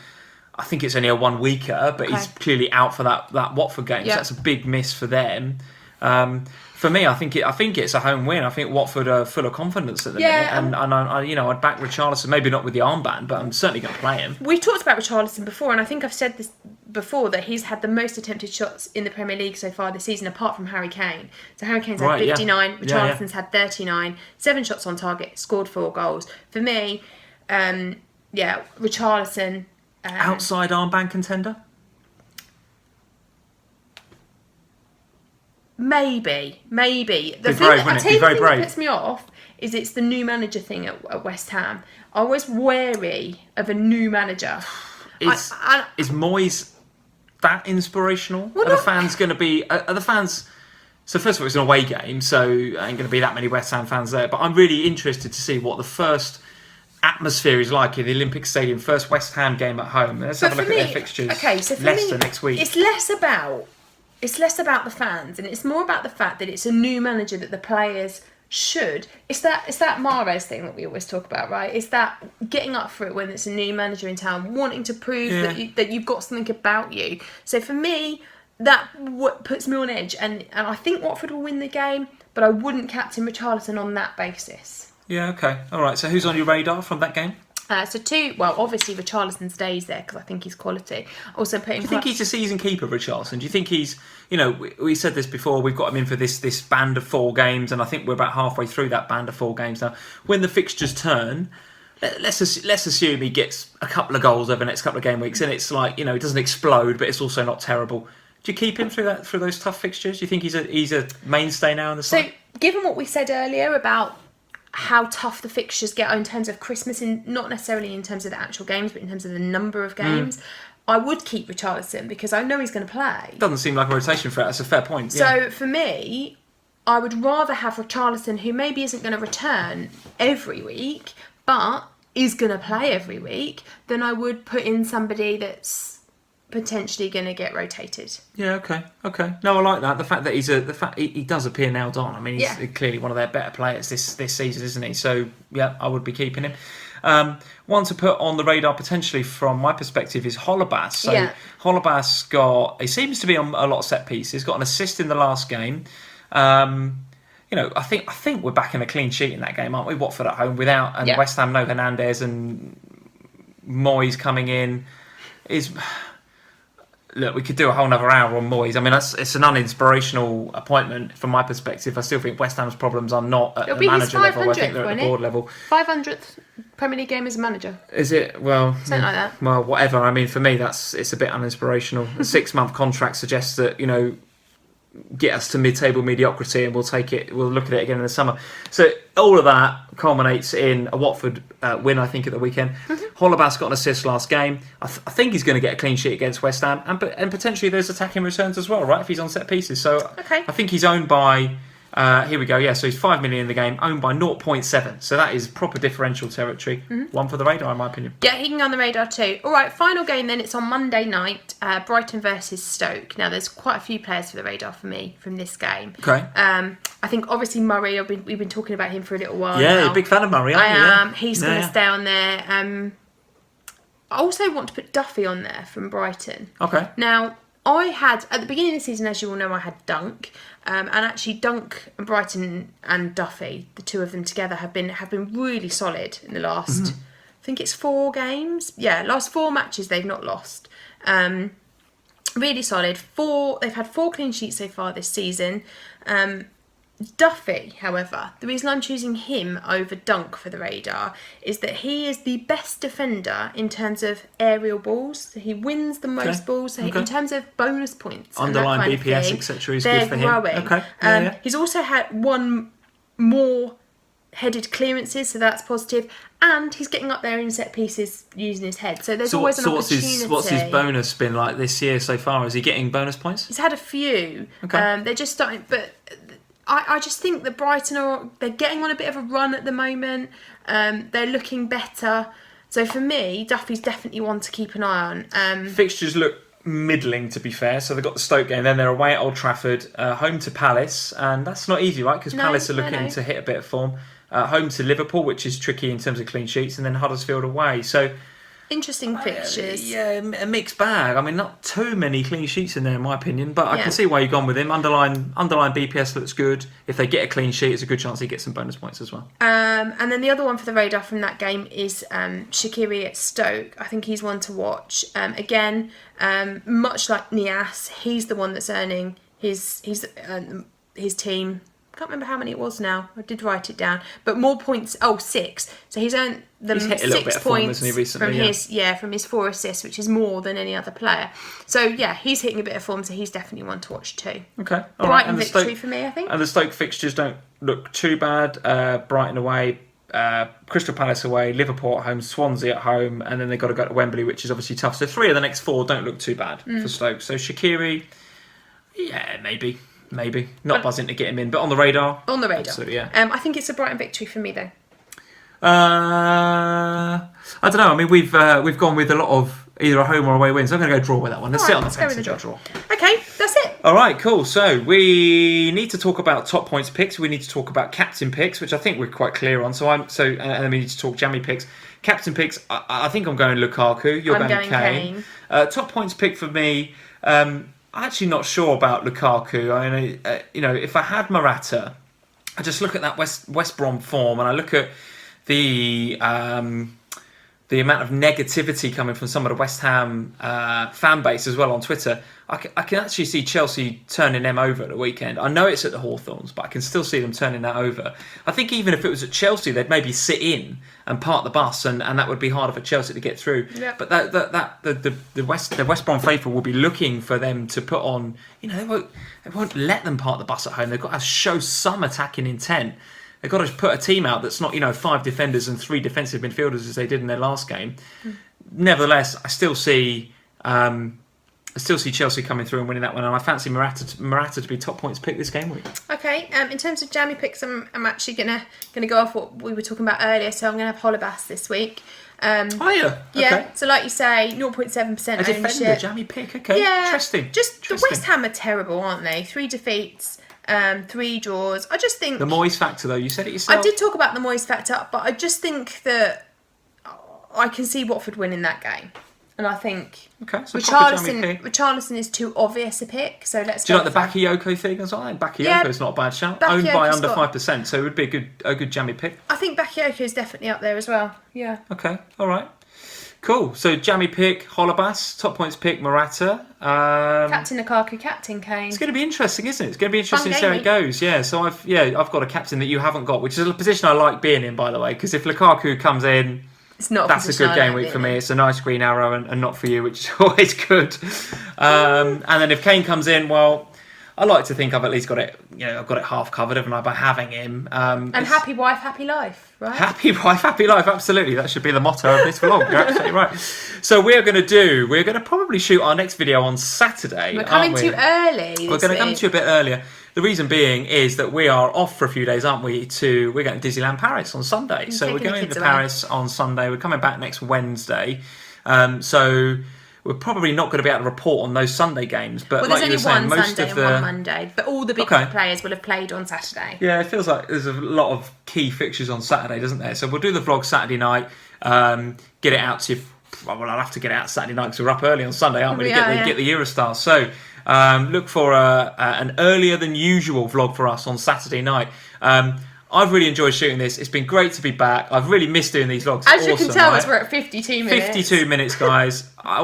S1: I think it's only a 1 weeker, but he's clearly out for that Watford game, so that's a big miss for them. For me, I think it's a home win. I think Watford are full of confidence at the minute, and I'd back Richarlison. Maybe not with the armband, but I'm certainly going to play him.
S2: We've talked about Richarlison before, and I think I've said this before that he's had the most attempted shots in the Premier League so far this season, apart from Harry Kane. So Harry Kane's had 59, Richarlison's had 39, 7 shots on target, scored 4 goals. For me, Richarlison.
S1: Outside armband contender.
S2: Maybe. The
S1: thing
S2: that puts me off is it's the new manager thing at West Ham. I'm always wary of a new manager.
S1: Is Moyes that inspirational?
S2: Well,
S1: are the fans going to be? Are the fans? So first of all, it's an away game, so ain't going to be that many West Ham fans there. But I'm really interested to see what the first atmosphere is like in the Olympic Stadium. First West Ham game at home. Let's have a look at their fixtures.
S2: Okay, so for
S1: Leicester
S2: me,
S1: next week.
S2: It's less about the fans, and it's more about the fact that it's a new manager that the players it's that Mahrez thing that we always talk about, right? It's that getting up for it when it's a new manager in town, wanting to prove that you've got something about you. So for me, that what puts me on edge, and I think Watford will win the game, but I wouldn't captain Richarlison on that basis.
S1: Yeah, okay. All right, so who's on your radar from that game?
S2: Obviously Richarlison stays there because I think he's quality. Also putting.
S1: Do you think he's a season keeper, Richarlison? Do you think he's, we said this before, we've got him in for this band of 4 games, and I think we're about halfway through that band of 4 games now. When the fixtures turn, let's assume he gets a couple of goals over the next couple of game weeks, and it's like, it doesn't explode, but it's also not terrible. Do you keep him through those tough fixtures? Do you think he's a mainstay now in the side?
S2: So, given what we said earlier about how tough the fixtures get in terms of Christmas, not necessarily in terms of the actual games, but in terms of the number of games, I would keep Richarlison because I know he's going to play.
S1: Doesn't seem like a rotation threat. That's a fair point.
S2: So for me, I would rather have Richarlison, who maybe isn't going to return every week, but is going to play every week, than I would put in somebody that's potentially going to get rotated.
S1: Yeah, okay. No, I like that. The fact that he does appear nailed on. I mean, he's clearly one of their better players this season, isn't he? So yeah, I would be keeping him. One to put on the radar potentially from my perspective is Holebas. So Holebas he seems to be on a lot of set pieces. Got an assist in the last game. I think we're back in a clean sheet in that game, aren't we? Watford at home without West Ham, no Hernandez, and Moyes coming in is. Look, we could do a whole other hour on Moyes. I mean, it's an uninspirational appointment from my perspective. I still think West Ham's problems are not at the manager level. I think they're at the board level.
S2: 500th Premier League game as a manager.
S1: Is it? Well,
S2: something like that.
S1: Well, whatever. I mean, for me, it's a bit uninspirational. A 6-month contract suggests that, get us to mid-table mediocrity and we'll take it. We'll look at it again in the summer. So all of that culminates in a Watford win, I think, at the weekend. Holebas got an assist last game. I think he's going to get a clean sheet against West Ham, and potentially there's attacking returns as well, right? If he's on set pieces, so I think he's owned by. Here we go. Yeah, so he's 5 million in the game, owned by 0.7. So that is proper differential territory. One for the radar, in my opinion.
S2: Yeah, he can go on the radar too. All right, final game then. It's on Monday night. Brighton versus Stoke. Now, there's quite a few players for the radar for me from this game.
S1: Okay.
S2: I think obviously Murray. We've been talking about him for a little while.
S1: Yeah,
S2: now.
S1: You're a big fan of Murray, aren't you?
S2: I am. He's going to stay on there. I also want to put Duffy on there from Brighton.
S1: Okay.
S2: Now, I had, at the beginning of the season, as you all know, I had Dunk. And actually Dunk and Brighton and Duffy, the two of them together, have been really solid in the last, I think it's 4 games. Yeah, last 4 matches they've not lost. Really solid. They've had 4 clean sheets so far this season. Duffy, however, the reason I'm choosing him over Dunk for the radar is that he is the best defender in terms of aerial balls. So he wins the most balls. So in terms of bonus points,
S1: underline BPS, etc., is good for him.
S2: Okay. He's also had 1 more headed clearances, so that's positive. And he's getting up there in set pieces using his head. So there's always an opportunity.
S1: What's his bonus been like this year so far? Is he getting bonus points?
S2: He's had a few. Okay. They're just starting, but I just think that Brighton they're getting on a bit of a run at the moment. They're looking better. So for me, Duffy's definitely one to keep an eye on.
S1: Fixtures look middling, to be fair. So they've got the Stoke game, then they're away at Old Trafford, home to Palace, and that's not easy, right? Because Palace are looking to hit a bit of form. Home to Liverpool, which is tricky in terms of clean sheets, and then Huddersfield away. So
S2: interesting fixtures.
S1: Yeah, a mixed bag. I mean, not too many clean sheets in there, in my opinion, but I can see why you've gone with him. Underline BPS looks good. If they get a clean sheet, it's a good chance he gets some bonus points as well.
S2: And then the other one for the radar from that game is Shaqiri at Stoke. I think he's one to watch. Again, much like Nias, he's the one that's earning his team. I can't remember how many it was now. I did write it down. But more points. 6. So he's earned them 6 points from his 4 assists, which is more than any other player. So yeah, he's hitting a bit of form, so he's definitely one to watch too.
S1: Okay.
S2: Brighton victory for me, I think.
S1: And the Stoke fixtures don't look too bad. Brighton away, Crystal Palace away, Liverpool at home, Swansea at home, and then they've got to go to Wembley, which is obviously tough. So 3 of the next 4 don't look too bad for Stoke. So Shaqiri, maybe. Not buzzing to get him in, but on the radar.
S2: On the radar.
S1: Absolutely, yeah.
S2: I think it's a Brighton victory for me, though.
S1: I don't know. I mean, we've gone with a lot of either a home or away wins. I'm going to go draw with that one. Let's sit on the fence and go draw.
S2: Okay, that's it.
S1: All right, cool. So we need to talk about top points picks. We need to talk about captain picks, which I think we're quite clear on. And then we need to talk jammy picks. Captain picks. I think I'm going Lukaku. You're going Kane. Top points pick for me. I'm actually not sure about Lukaku. I mean, if I had Morata, I just look at that West Brom form, and I look at the amount of negativity coming from some of the West Ham fan base as well on Twitter. I can actually see Chelsea turning them over at the weekend. I know it's at the Hawthorns, but I can still see them turning that over. I think even if it was at Chelsea, they'd maybe sit in and park the bus, and that would be harder for Chelsea to get through. Yep. But the West Brom faithful will be looking for them to put on. They won't let them park the bus at home. They've got to show some attacking intent. They've got to put a team out that's not 5 defenders and 3 defensive midfielders as they did in their last game. Nevertheless, I still see Chelsea coming through and winning that one, and I fancy Morata to be top points pick this game week.
S2: Okay, in terms of jammy picks, I'm actually gonna go off what we were talking about earlier. So I'm gonna have Holebas this week.
S1: Yeah. Okay.
S2: So like you say, 0.7% ownership.
S1: A defender jammy pick. Okay. Yeah. Interesting.
S2: The West Ham are terrible, aren't they? 3 defeats. 3 draws. I just think
S1: the Moyes factor, though. You said it yourself.
S2: I did talk about the Moyes factor, but I just think that I can see Watford winning that game, and I think Richarlison is too obvious a pick. So let's.
S1: Do you like the Bakayoko thing as well? Bakayoko's not a bad shout. Owned by under 5%, so it would be a good jammy pick.
S2: I think Bakayoko is definitely up there as well. Yeah.
S1: Okay. All right. Cool. So jammy pick, Holebas. Top points pick, Morata.
S2: Captain Lukaku, captain Kane.
S1: It's going to be interesting, isn't it? It's going to be interesting to see how it goes. Yeah. So I've got a captain that you haven't got, which is a position I like being in, by the way. Because if Lukaku comes in, that's a good game week for me. It's a nice green arrow, and not for you, which is always good. And then if Kane comes in, well, I like to think I've at least got it. I've got it half covered, haven't I, by having him.
S2: And happy wife, happy life, right?
S1: Happy wife, happy life. Absolutely, that should be the motto of this vlog. You're absolutely right. So we're going to probably shoot our next video on Saturday.
S2: We're coming too early.
S1: We're going to come to you a bit earlier. The reason being is that we are off for a few days, aren't we? We're going to Disneyland Paris on Sunday. So we're going to Paris on Sunday. We're coming back next Wednesday. So we're probably not going to be able to report on those Sunday games. But like you were saying, most of the
S2: one Monday. But all the big players will have played on Saturday.
S1: Yeah, it feels like there's a lot of key fixtures on Saturday, doesn't there? So we'll do the vlog Saturday night. Get it out to you. Well, I'll have to get it out Saturday night because we're up early on Sunday, aren't we? To get the Eurostars. So look for an earlier than usual vlog for us on Saturday night. I've really enjoyed shooting this. It's been great to be back. I've really missed doing these vlogs.
S2: As you can tell, we're at 52 minutes.
S1: 52 minutes, guys. I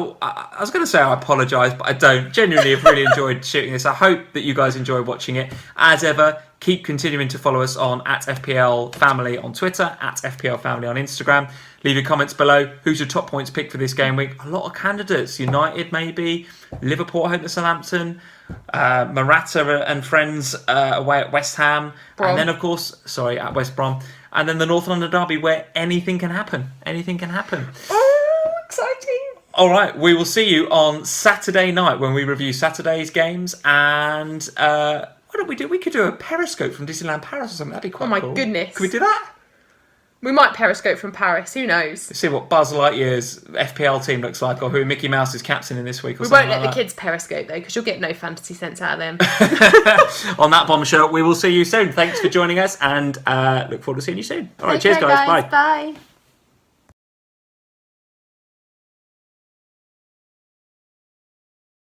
S1: was going to say I apologise, but I don't. Genuinely, I've really enjoyed shooting this. I hope that you guys enjoy watching it. As ever, keep continuing to follow us on @FPLFamily on Twitter, @FPLFamily on Instagram. Leave your comments below. Who's your top points pick for this game week? A lot of candidates. United, maybe. Liverpool, I hope, to Southampton. Morata and friends away at West Ham.
S2: Brom.
S1: And then, of course, at West Brom. And then the North London derby where anything can happen. Anything can happen.
S2: Oh, exciting.
S1: All right, we will see you on Saturday night when we review Saturday's games. And what don't we do? We could do a Periscope from Disneyland Paris or something. That'd be quite cool.
S2: Oh, my goodness.
S1: Could we do that?
S2: We might Periscope from Paris. Who knows?
S1: See what Buzz Lightyear's FPL team looks like, or who Mickey Mouse is captaining this week.
S2: We won't let the kids Periscope, though, because you'll get no fantasy sense out of them.
S1: On that bombshell, we will see you soon. Thanks for joining us, and look forward to seeing you soon. All right, cheers, guys. Bye.
S2: Bye.